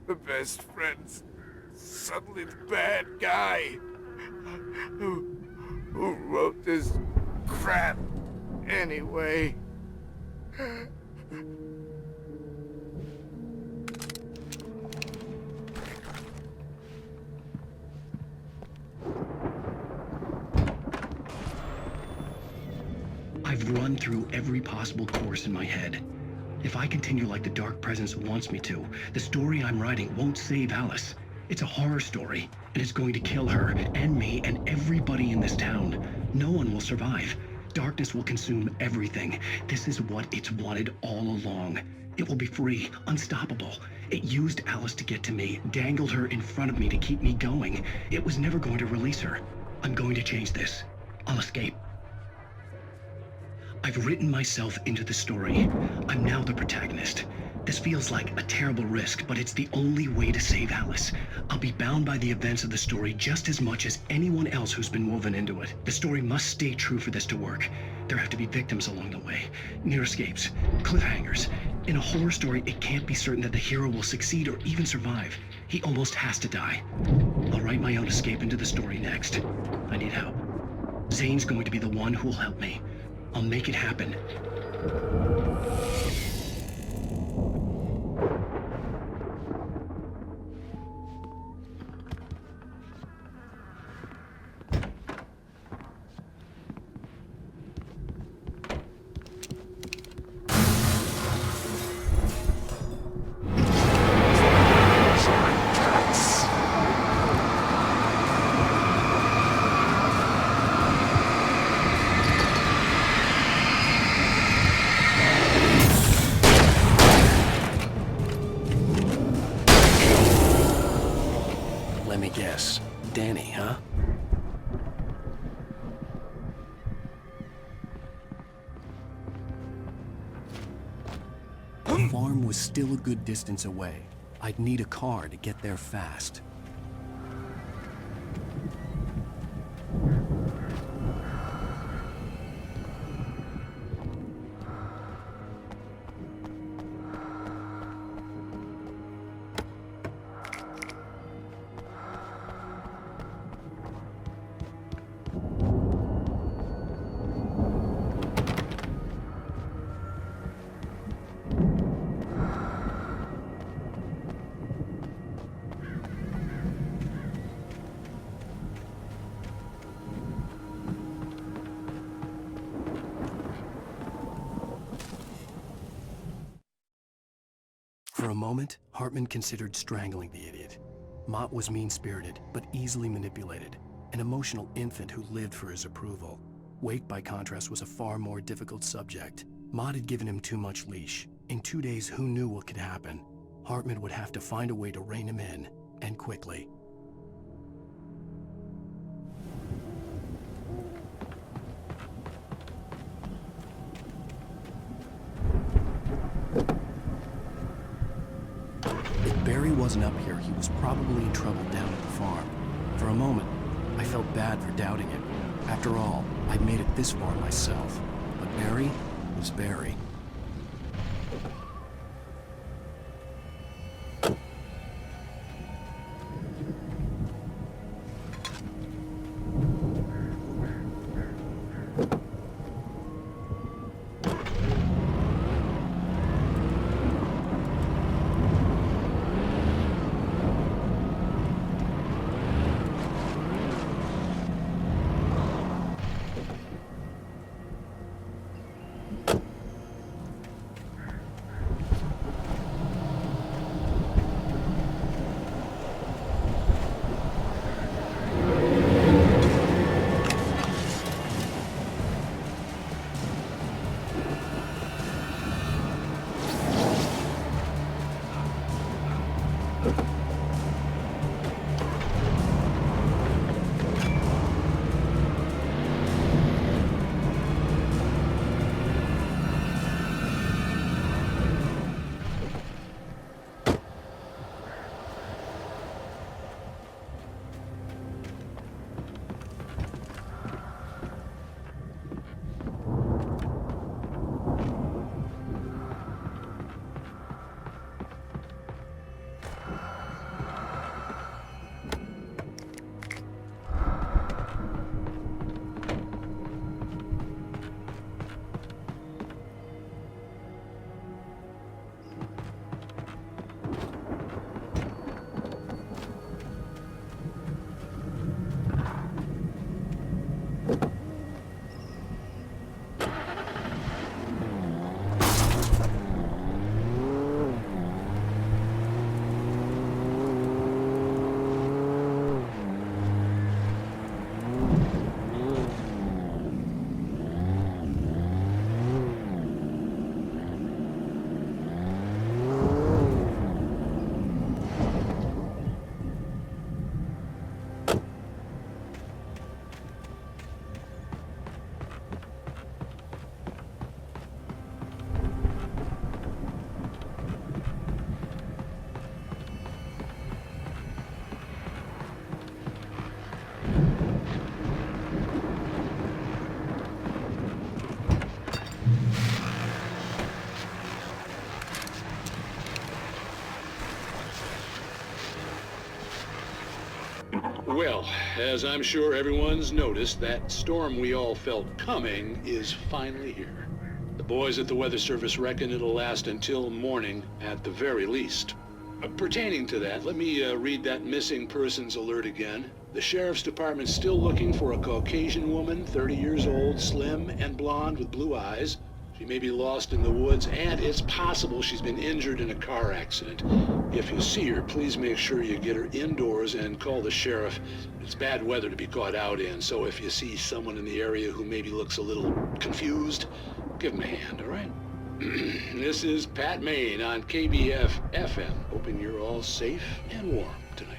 the best friend's suddenly the bad guy who wrote this crap anyway. I've run through every possible course in my head. If I continue like the Dark Presence wants me to, the story I'm writing won't save Alice. It's a horror story, and it's going to kill her, and me, and everybody in this town. No one will survive. Darkness will consume everything. This is what it's wanted all along. It will be free, unstoppable. It used Alice to get to me, dangled her in front of me to keep me going. It was never going to release her. I'm going to change this. I'll escape. I've written myself into the story. I'm now the protagonist. This feels like a terrible risk, but it's the only way to save Alice. I'll be bound by the events of the story just as much as anyone else who's been woven into it. The story must stay true for this to work. There have to be victims along the way, near escapes, cliffhangers. In a horror story, it can't be certain that the hero will succeed or even survive. He almost has to die. I'll write my own escape into the story next. I need help. Zane's going to be the one who will help me. I'll make it happen. Let me guess. Danny, huh? The farm was still a good distance away. I'd need a car to get there fast. For a moment, Hartman considered strangling the idiot. Mott was mean-spirited, but easily manipulated, an emotional infant who lived for his approval. Wake, by contrast, was a far more difficult subject. Mott had given him too much leash. In 2 days, who knew what could happen? Hartman would have to find a way to rein him in, and quickly. Barry wasn't up here, he was probably in trouble down at the farm. For a moment, I felt bad for doubting him. After all, I'd made it this far myself. But Barry was Barry. Well, as I'm sure everyone's noticed, that storm we all felt coming is finally here. The boys at the Weather Service reckon it'll last until morning at the very least. Pertaining to that, let me read that missing persons alert again. The Sheriff's Department's still looking for a Caucasian woman, 30 years old, slim and blonde with blue eyes. She may be lost in the woods, and it's possible she's been injured in a car accident. If you see her, please make sure you get her indoors and call the sheriff. It's bad weather to be caught out in, so if you see someone in the area who maybe looks a little confused, give him a hand, all right? This is Pat Maine on KBF FM, hoping you're all safe and warm tonight.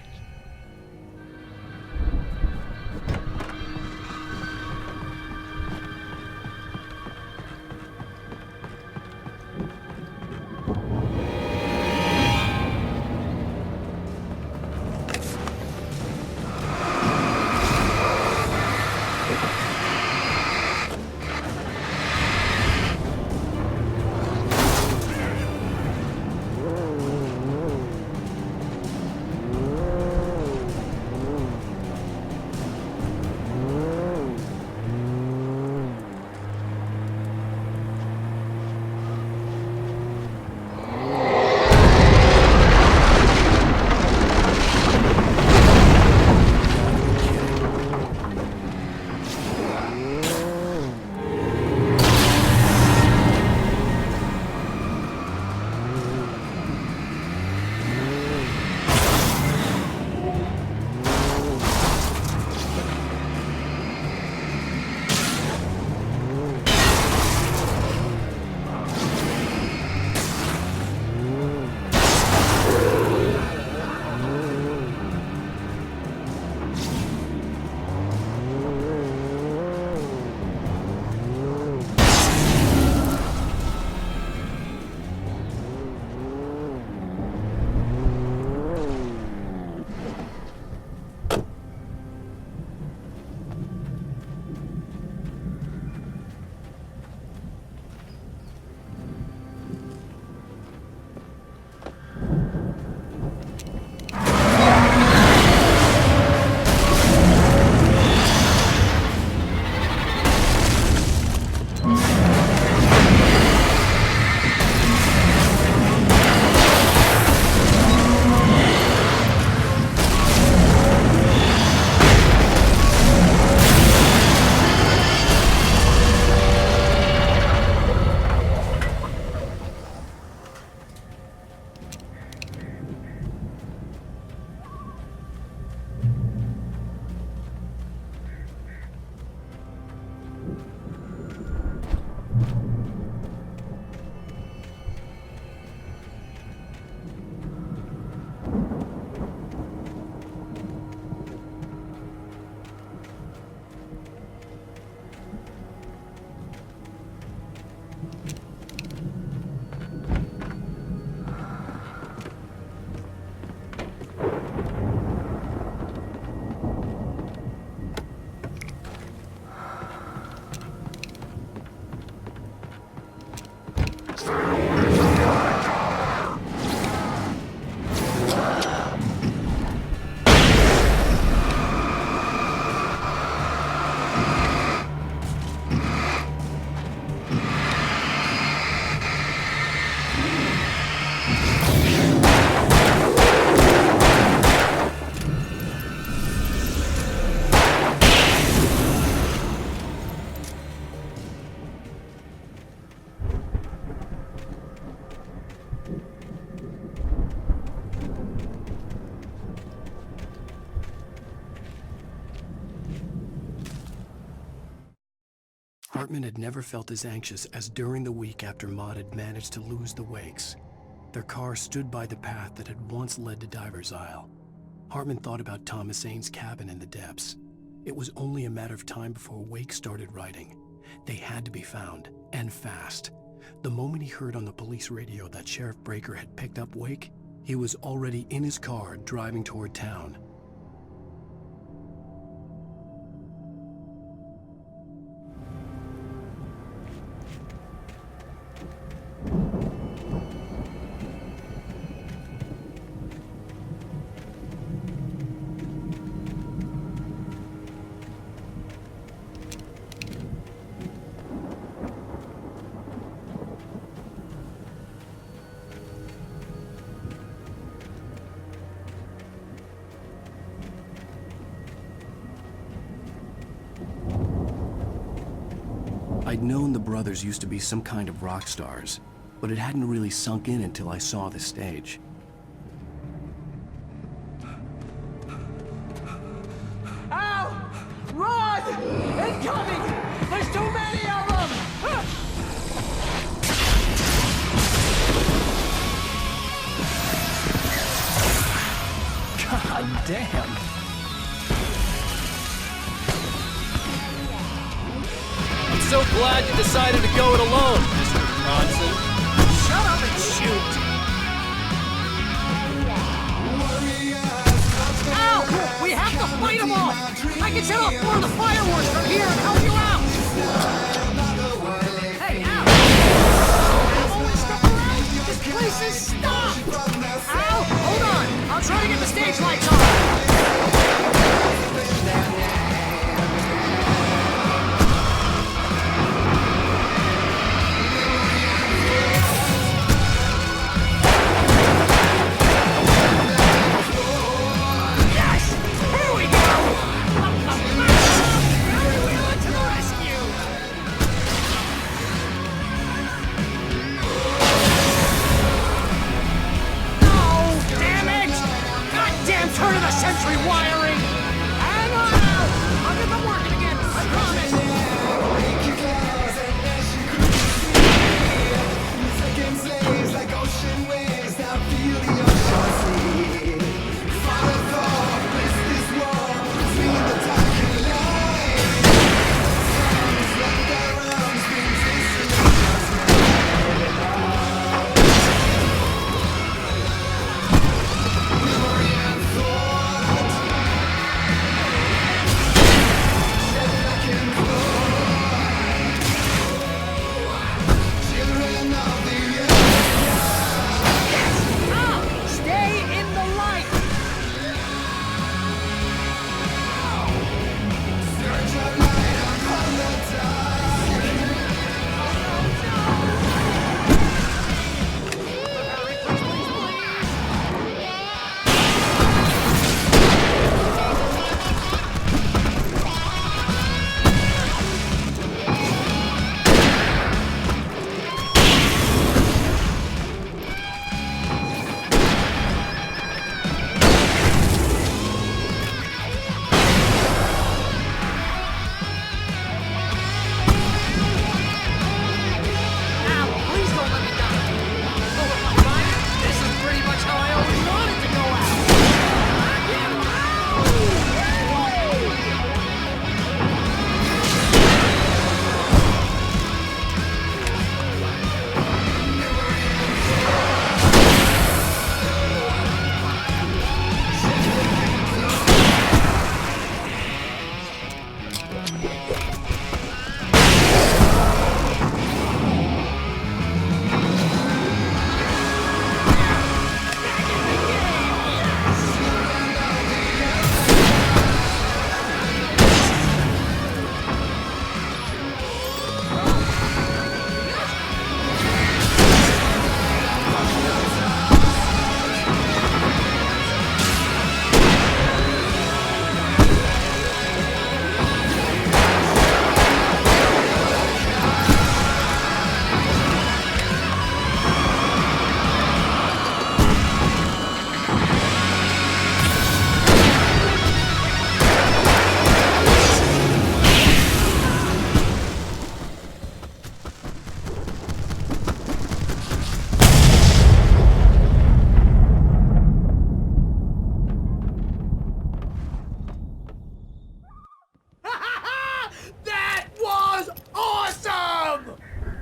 Hartman had never felt as anxious as during the week after Maud had managed to lose the Wakes. Their car stood by the path that had once led to Diver's Isle. Hartman thought about Thomas Zane's cabin in the depths. It was only a matter of time before Wake started writing. They had to be found, and fast. The moment he heard on the police radio that Sheriff Breaker had picked up Wake, he was already in his car driving toward town. I'd known the brothers used to be some kind of rock stars, but it hadn't really sunk in until I saw the stage. Al! Run! Incoming! There's too many of them! God damn! I'm so glad you decided to go it alone, Mr. Bronson. Shut up and shoot! Ow! We have to fight them all! I can set off more of the fireworks from here and help you out! Hey, Al! Ammo and stuff around? This place is stopped! Al, hold on! I'll try to get the stage lights on! Turn of the century wiring! Hang on out! I'll get them working again, I promise!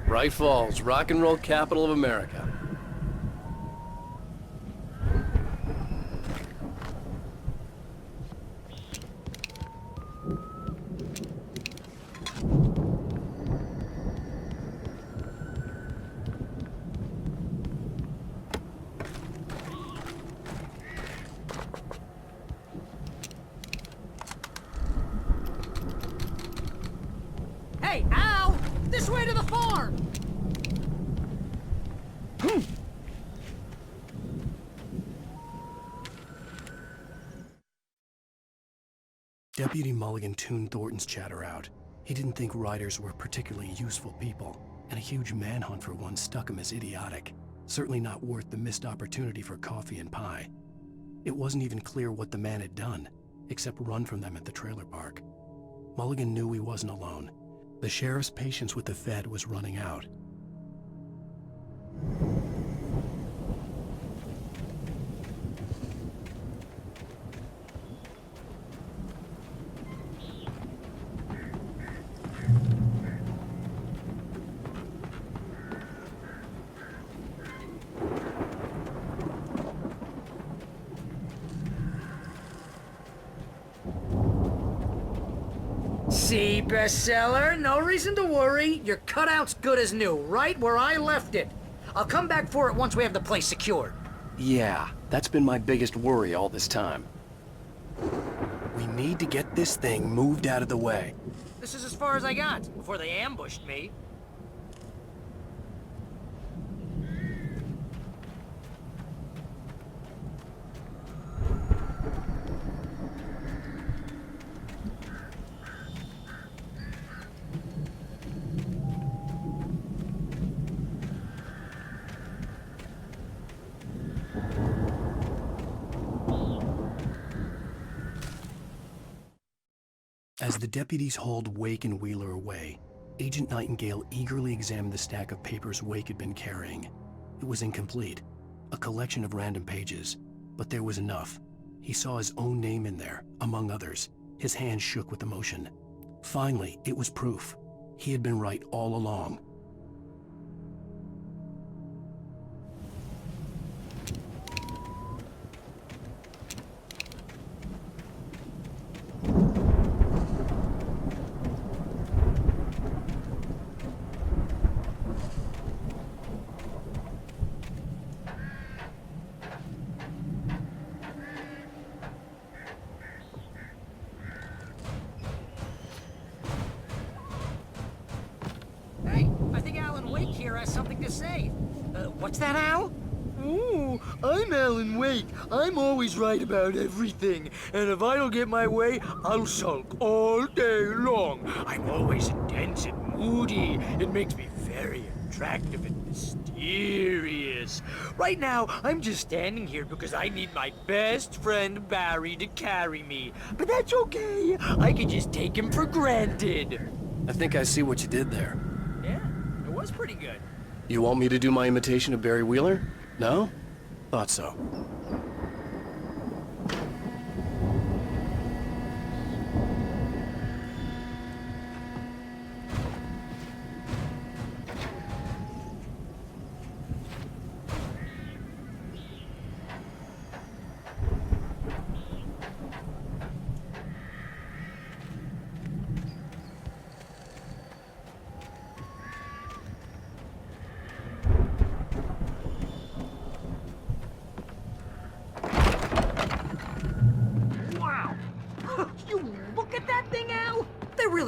Bright Falls, rock and roll capital of America. Hey, Al! This way to the farm! Deputy Mulligan tuned Thornton's chatter out. He didn't think writers were particularly useful people, and a huge manhunt for one struck him as idiotic. Certainly not worth the missed opportunity for coffee and pie. It wasn't even clear what the man had done, except run from them at the trailer park. Mulligan knew he wasn't alone. The sheriff's patience with the Fed was running out. See, bestseller? No reason to worry. Your cutout's good as new, right where I left it. I'll come back for it once we have the place secured. Yeah, that's been my biggest worry all this time. We need to get this thing moved out of the way. This is as far as I got before they ambushed me. As the deputies hauled Wake and Wheeler away, Agent Nightingale eagerly examined the stack of papers Wake had been carrying. It was incomplete, a collection of random pages, but there was enough. He saw his own name in there, among others. His hands shook with emotion. Finally, it was proof. He had been right all along. What's that, Al? Ooh, I'm Alan Wake. I'm always right about everything. And if I don't get my way, I'll sulk all day long. I'm always intense and moody. It makes me very attractive and mysterious. Right now, I'm just standing here because I need my best friend Barry to carry me. But that's okay. I can just take him for granted. I think I see what you did there. Yeah, it was pretty good. You want me to do my imitation of Barry Wheeler? No? Thought so.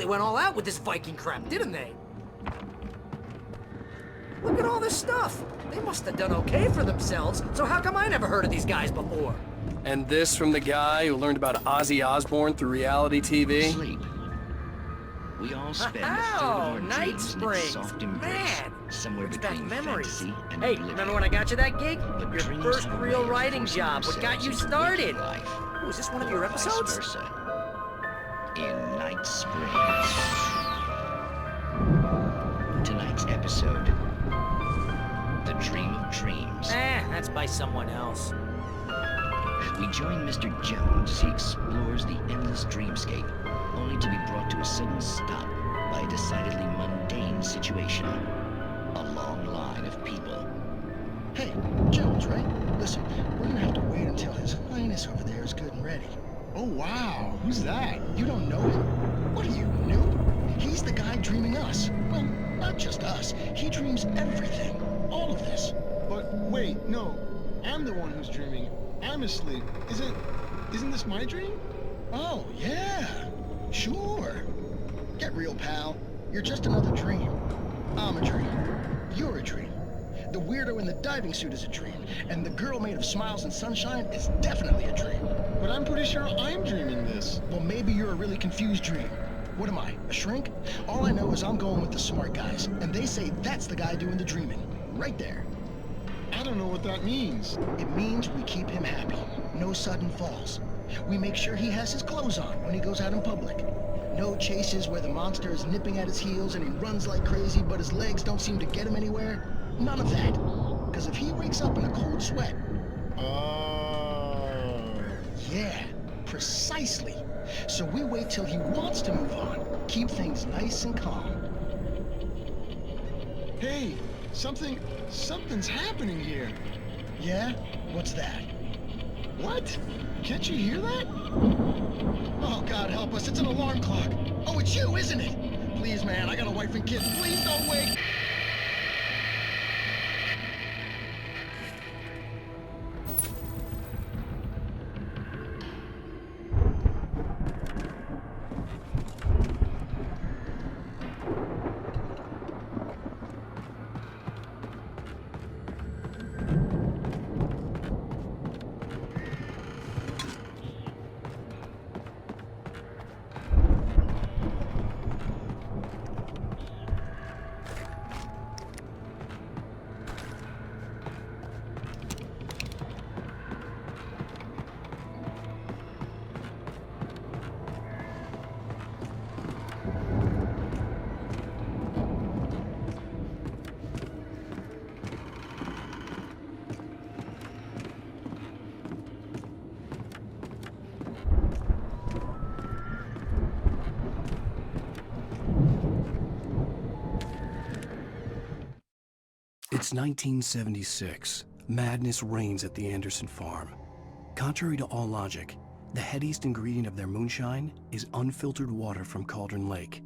Went all out with this Viking crap, didn't they? Look at all this stuff. They must have done okay for themselves, so how come I never heard of these guys before? And this from the guy who learned about Ozzy Osbourne through reality TV? Sleep. We all spend a third of our Night dreams in its Springs. soft embrace, Man, somewhere brings back between memories. fantasy and Hey, oblivion. remember when I got you that gig? But Your dreams first have a real way of writing forcing job. What got you themselves into started? waking life, Oh, is this one of your or vice episodes? versa. In Night Springs. Tonight's episode, The Dream of Dreams. That's by someone else. We join Mr. Jones as he explores the endless dreamscape, only to be brought to a sudden stop by a decidedly mundane situation. A long line of people. Hey, Jones, right? Listen, we're gonna have to wait until His Highness over there is good and ready. Oh, wow. Who's that? You don't know him? What are you, noob? He's the guy dreaming us. Well, not just us. He dreams everything. All of this. But wait, no. I'm the one who's dreaming. I'm asleep. Isn't this my dream? Oh, yeah. Sure. Get real, pal. You're just another dream. I'm a dream. You're a dream. The weirdo in the diving suit is a dream, and the girl made of smiles and sunshine is definitely a dream. But I'm pretty sure I'm dreaming this. Well, maybe you're a really confused dream. What am I, a shrink? All I know is I'm going with the smart guys, and they say that's the guy doing the dreaming. Right there. I don't know what that means. It means we keep him happy. No sudden falls. We make sure he has his clothes on when he goes out in public. No chases where the monster is nipping at his heels and he runs like crazy, but his legs don't seem to get him anywhere. None of that. Because if he wakes up in a cold sweat... Yeah, precisely. So we wait till he wants to move on. Keep things nice and calm. Hey, something's happening here. Yeah? What's that? What? Can't you hear that? Oh, God help us, it's an alarm clock. Oh, it's you, isn't it? Please, man, I got a wife and kids. Please don't wake. It's 1976. Madness reigns at the Anderson farm. Contrary to all logic, the headiest ingredient of their moonshine is unfiltered water from Cauldron Lake.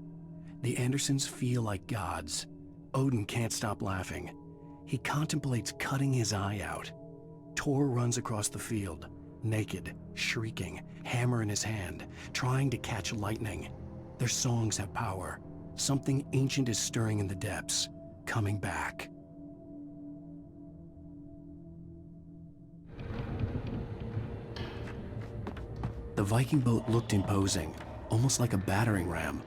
The Andersons feel like gods. Odin can't stop laughing. He contemplates cutting his eye out. Tor runs across the field, naked, shrieking, hammer in his hand, trying to catch lightning. Their songs have power. Something ancient is stirring in the depths, coming back. The Viking boat looked imposing, almost like a battering ram.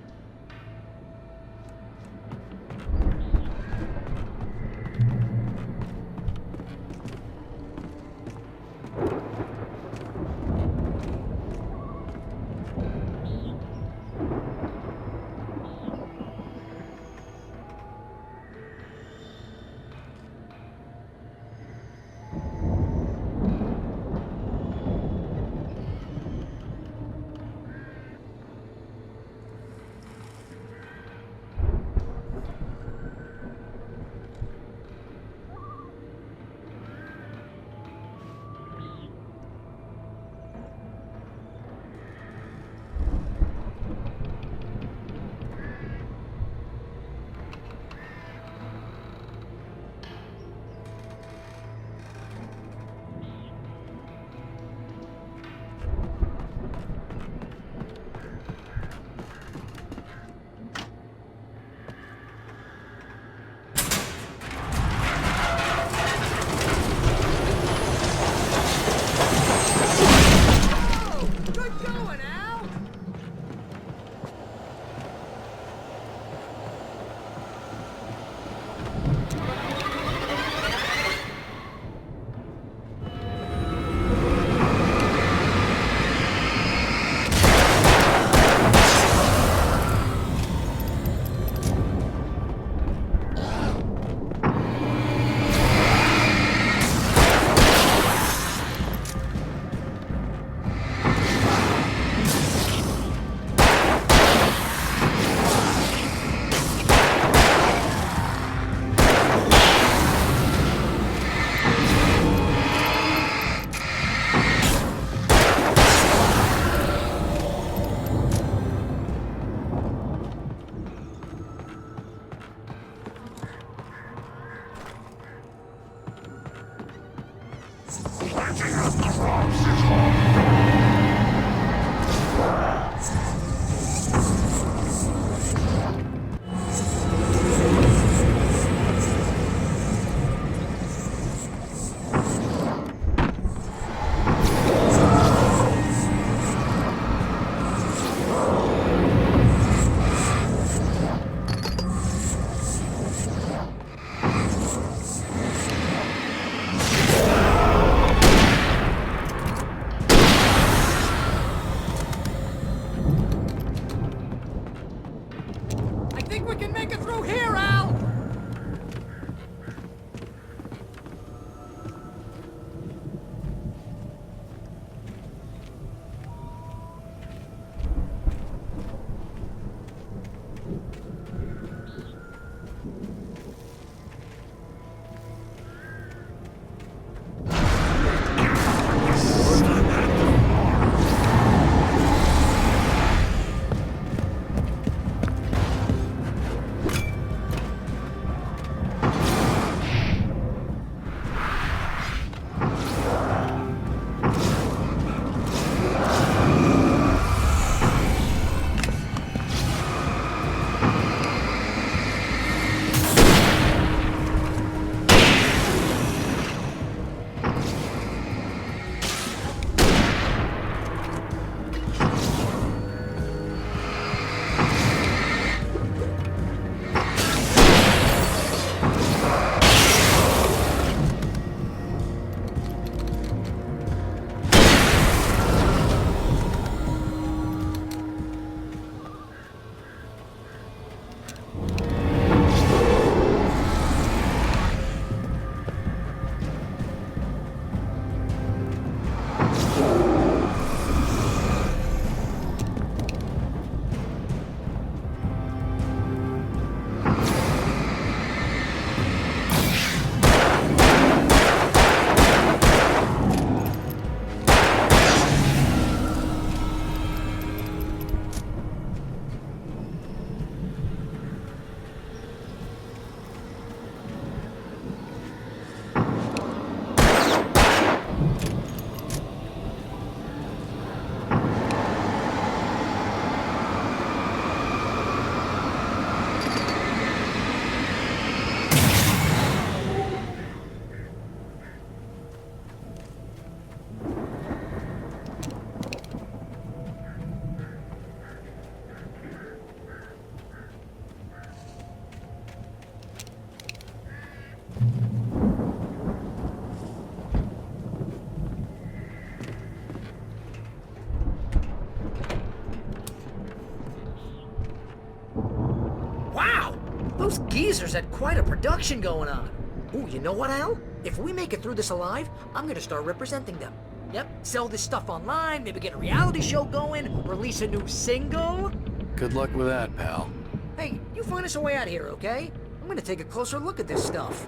Those geezers had quite a production going on. Ooh, you know what, Al? If we make it through this alive, I'm gonna start representing them. Yep, sell this stuff online, maybe get a reality show going, release a new single. Good luck with that, pal. Hey, you find us a way out here, okay? I'm gonna take a closer look at this stuff.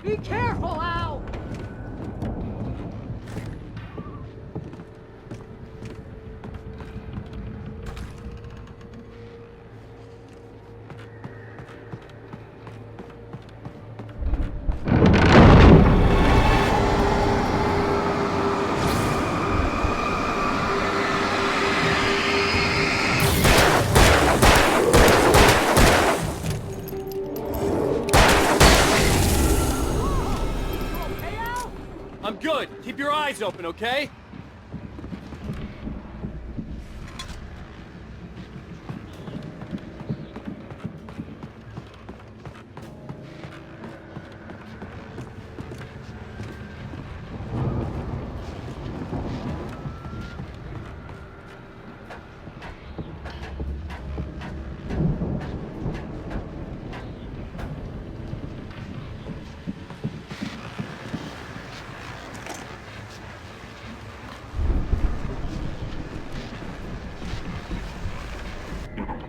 Be careful, Al! I'm good. Keep your eyes open, okay?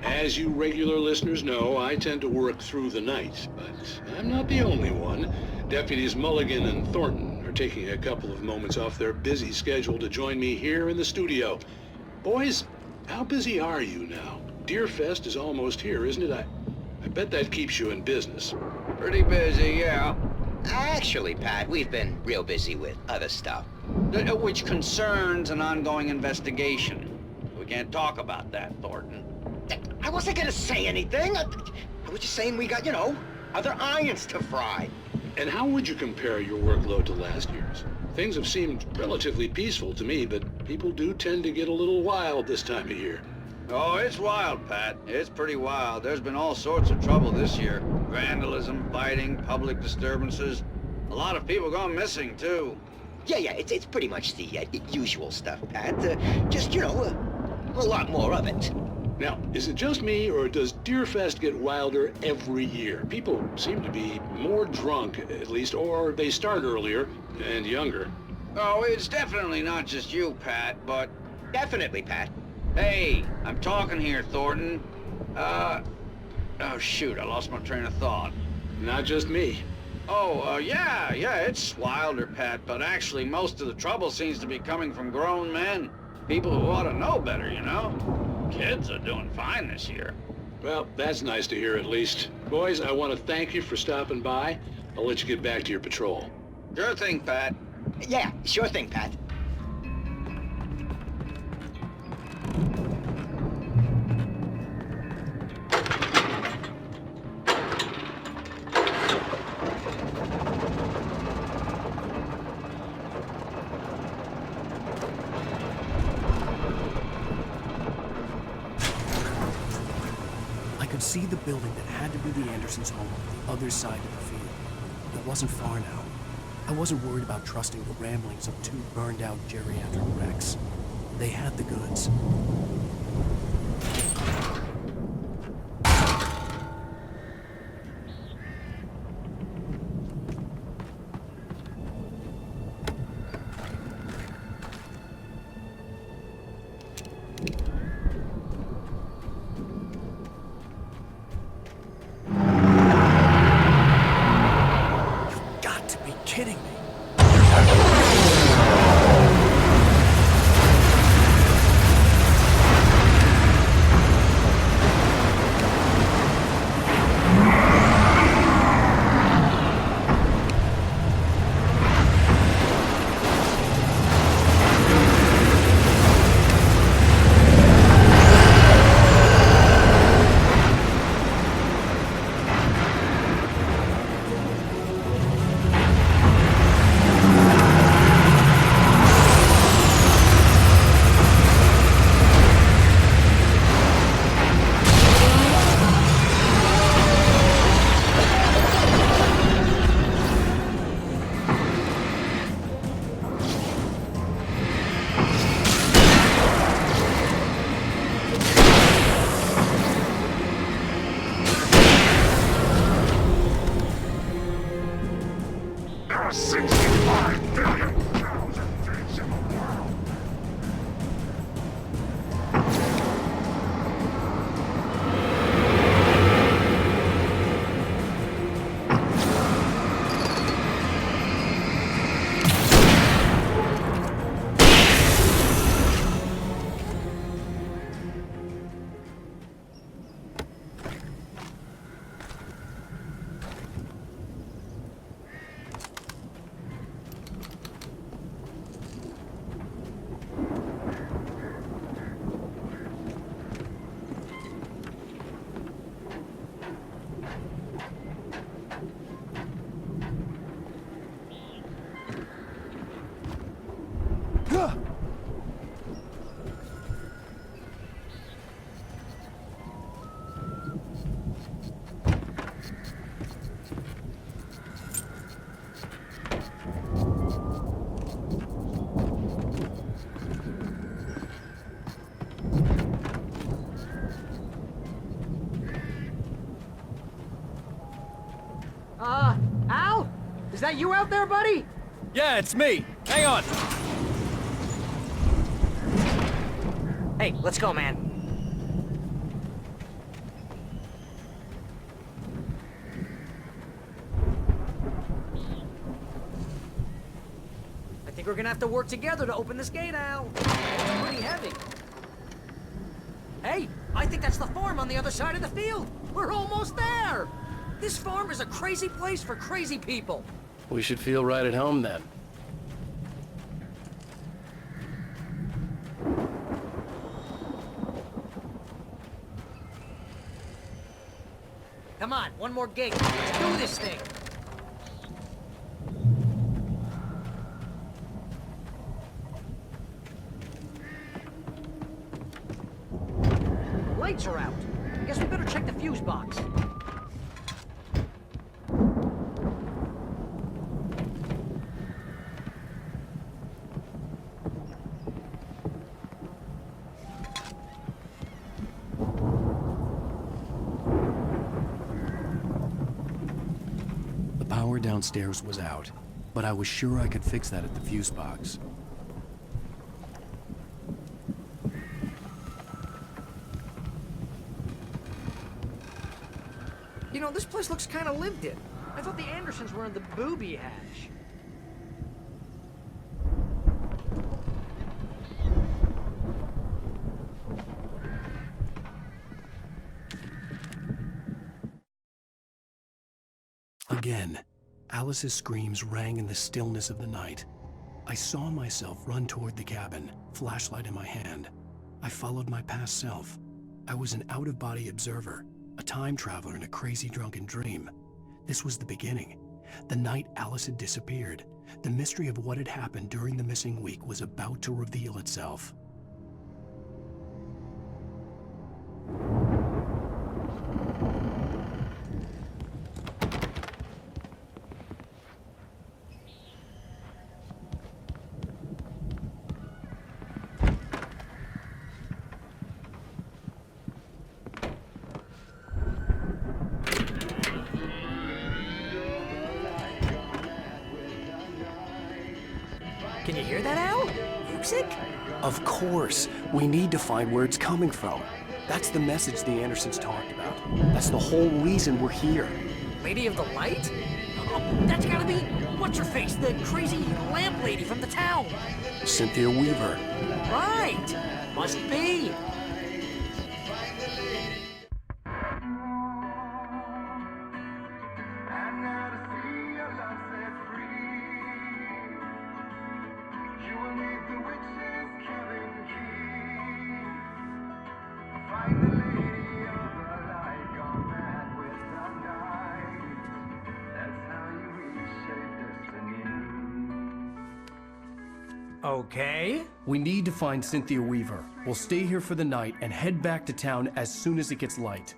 As you regular listeners know, I tend to work through the night, but I'm not the only one. Deputies Mulligan and Thornton are taking a couple of moments off their busy schedule to join me here in the studio. Boys, how busy are you now? Deerfest is almost here, isn't it? I bet that keeps you in business. Pretty busy, yeah. Actually, Pat, we've been real busy with other stuff, which concerns an ongoing investigation. We can't talk about that, Thornton. I wasn't gonna say anything. I was just saying we got, you know, other irons to fry. And how would you compare your workload to last year's? Things have seemed relatively peaceful to me, but people do tend to get a little wild this time of year. Oh, it's wild, Pat. It's pretty wild. There's been all sorts of trouble this year. Vandalism, fighting, public disturbances. A lot of people gone missing, too. Yeah, it's pretty much the usual stuff, Pat. Just, you know, a lot more of it. Now, is it just me, or does Deerfest get wilder every year? People seem to be more drunk, at least, or they start earlier and younger. Oh, it's definitely not just you, Pat, but... Definitely, Pat. Hey, I'm talking here, Thornton. Oh, shoot, I lost my train of thought. Not just me. Oh, yeah, it's wilder, Pat, but actually most of the trouble seems to be coming from grown men. People who ought to know better, you know? Kids are doing fine this year. Well, that's nice to hear at least. Boys, I want to thank you for stopping by. I'll let you get back to your patrol. Sure thing, Pat. Yeah, sure thing, Pat. See the building that had to be the Andersons' home on the other side of the field. It wasn't far now. I wasn't worried about trusting the ramblings of two burned-out geriatric wrecks. They had the goods. Is that you out there, buddy? Yeah, it's me. Hang on. Hey, let's go, man. I think we're gonna have to work together to open this gate, Al. It's pretty heavy. Hey, I think that's the farm on the other side of the field. We're almost there. This farm is a crazy place for crazy people. We should feel right at home then. Come on, one more gate. Let's do this thing. Lights are out. Guess we better check the fuse box. The power downstairs was out, but I was sure I could fix that at the fuse box. You know, this place looks kind of lived in. I thought the Andersons were in the booby hatch. Again, Alice's screams rang in the stillness of the night. I saw myself run toward the cabin, flashlight in my hand. I followed my past self. I was an out-of-body observer, a time traveler in a crazy drunken dream. This was the beginning. The night Alice had disappeared. The mystery of what had happened during the missing week was about to reveal itself. Can you hear that, Al? Music? Of course. We need to find where it's coming from. That's the message the Andersons talked about. That's the whole reason we're here. Lady of the Light? Oh, that's gotta be... What's-her-face, the crazy lamp lady from the town. Cynthia Weaver. Right. Must be. Okay. We need to find Cynthia Weaver. We'll stay here for the night and head back to town as soon as it gets light.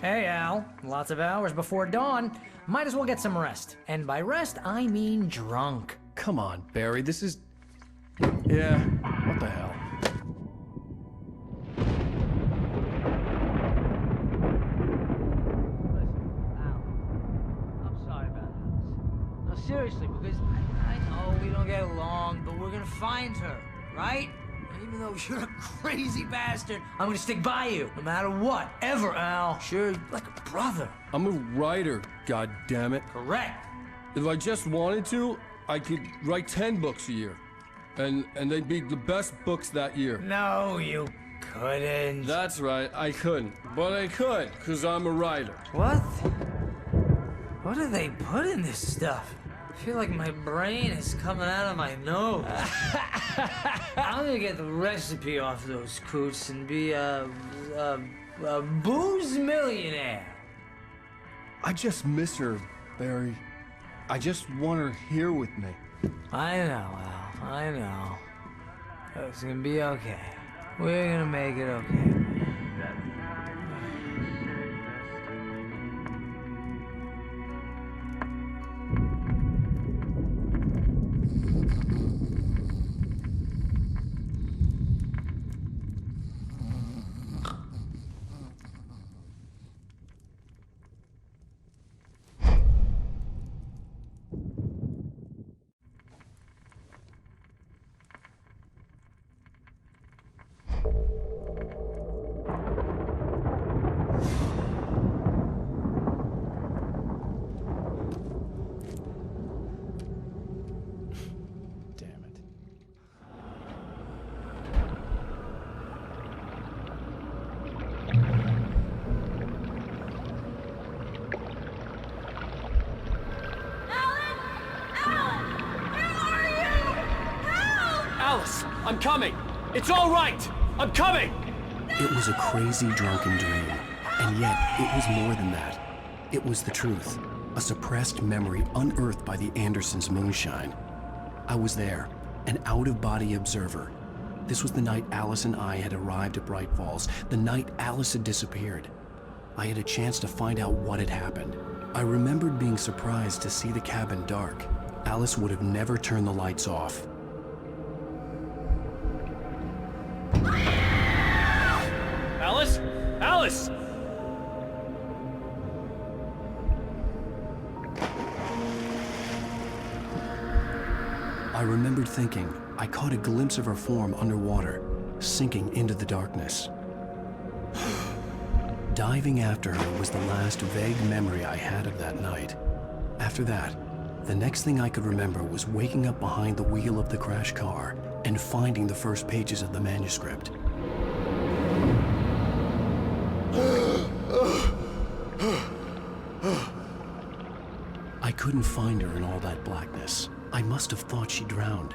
Hey, Al. Lots of hours before dawn. Might as well get some rest. And by rest, I mean drunk. Come on, Barry, this is... Yeah, what the hell? Seriously, because I know we don't get along, but we're gonna find her, right? And even though you're a crazy bastard, I'm gonna stick by you, no matter what, ever, Al. Sure, like a brother. I'm a writer, goddammit. Correct. If I just wanted to, I could write 10 books a year. And they'd be the best books that year. No, you couldn't. That's right, I couldn't. But I could, because I'm a writer. What? What do they put in this stuff? I feel like my brain is coming out of my nose. I'm gonna get the recipe off those coots and be a booze millionaire. I just miss her, Barry. I just want her here with me. I know, Al. I know. It's gonna be okay. We're gonna make it okay. Alice, I'm coming! It's all right! I'm coming! It was a crazy, drunken dream, and yet it was more than that. It was the truth, a suppressed memory unearthed by the Andersons' moonshine. I was there, an out-of-body observer. This was the night Alice and I had arrived at Bright Falls, the night Alice had disappeared. I had a chance to find out what had happened. I remembered being surprised to see the cabin dark. Alice would have never turned the lights off. Alice? Alice! I remembered thinking I caught a glimpse of her form underwater, sinking into the darkness. Diving after her was the last vague memory I had of that night. After that, the next thing I could remember was waking up behind the wheel of the crash car and finding the first pages of the manuscript. I couldn't find her in all that blackness. I must have thought she drowned.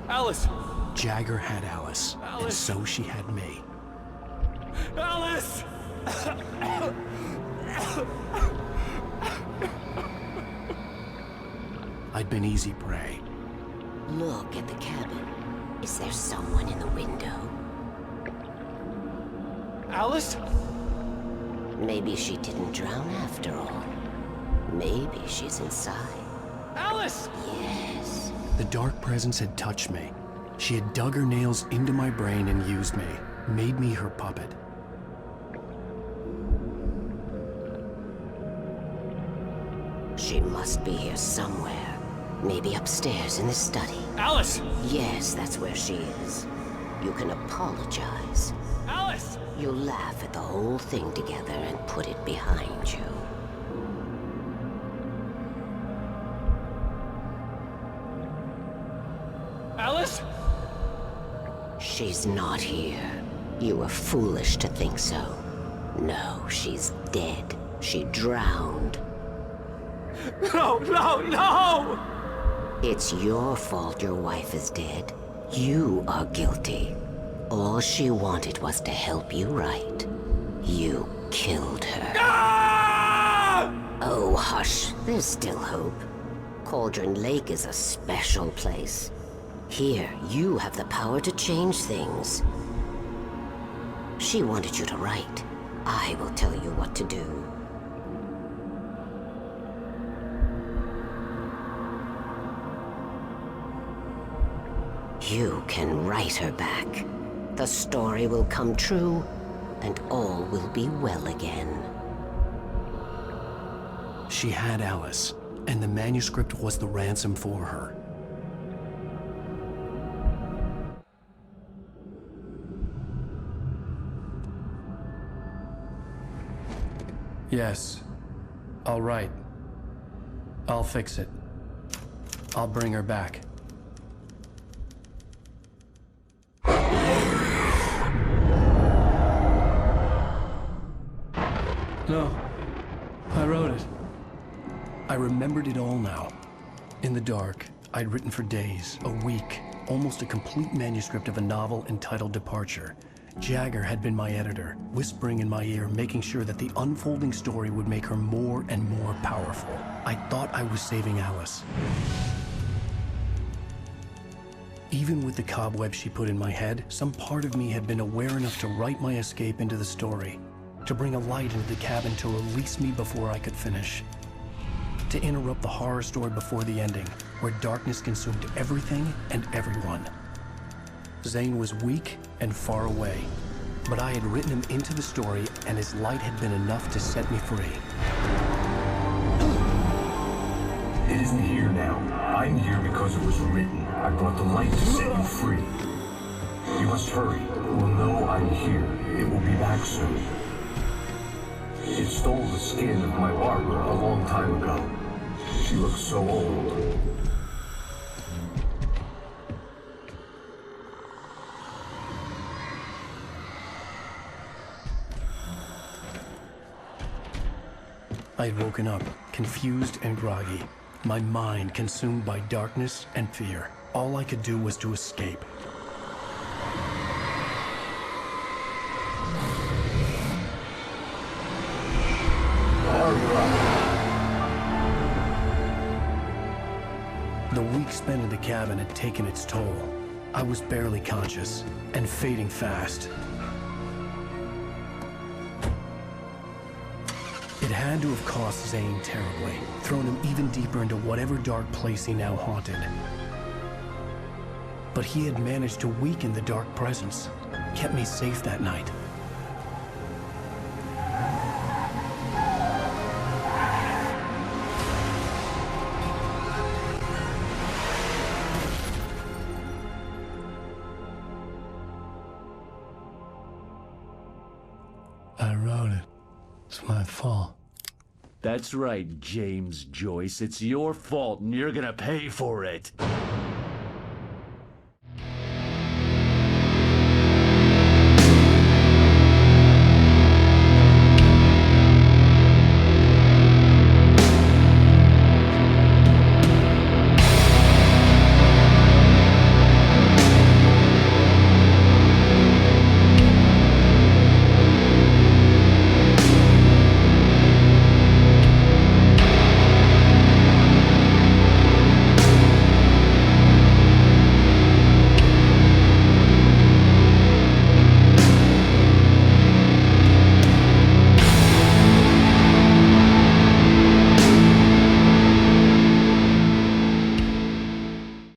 Alice! Jagger had Alice, and so she had me. Alice! I'd been easy prey. Look at the cabin. Is there someone in the window? Alice? Maybe she didn't drown after all. Maybe she's inside. Alice! Yes. The dark presence had touched me. She had dug her nails into my brain and used me, made me her puppet. She must be here somewhere. Maybe upstairs in the study. Alice! Yes, that's where she is. You can apologize. Alice! You'll laugh at the whole thing together and put it behind you. Alice? She's not here. You were foolish to think so. No, she's dead. She drowned. No, no, no! It's your fault your wife is dead. You are guilty. All she wanted was to help you right. You killed her. Ah! Oh, hush. There's still hope. Cauldron Lake is a special place. Here, you have the power to change things. She wanted you to write. I will tell you what to do. You can write her back. The story will come true, and all will be well again. She had Alice, and the manuscript was the ransom for her. Yes. All right. I'll fix it. I'll bring her back. No. I wrote it. I remembered it all now. In the dark, I'd written for days, a week, almost a complete manuscript of a novel entitled Departure. Jagger had been my editor, whispering in my ear, making sure that the unfolding story would make her more and more powerful. I thought I was saving Alice. Even with the cobwebs she put in my head, some part of me had been aware enough to write my escape into the story, to bring a light into the cabin to release me before I could finish, to interrupt the horror story before the ending, where darkness consumed everything and everyone. Zane was weak and far away, but I had written him into the story, and his light had been enough to set me free. It isn't here now. I'm here because it was written. I brought the light to set you free. You must hurry. It will know I'm here. It will be back soon. It stole the skin of my Barbara a long time ago. She looks so old. I had woken up, confused and groggy, my mind consumed by darkness and fear. All I could do was to escape. The week spent in the cabin had taken its toll. I was barely conscious, and fading fast. It had to have cost Zane terribly, thrown him even deeper into whatever dark place he now haunted. But he had managed to weaken the dark presence, kept me safe that night. I wrote it. It's my fault. That's right, James Joyce. It's your fault, and you're gonna pay for it.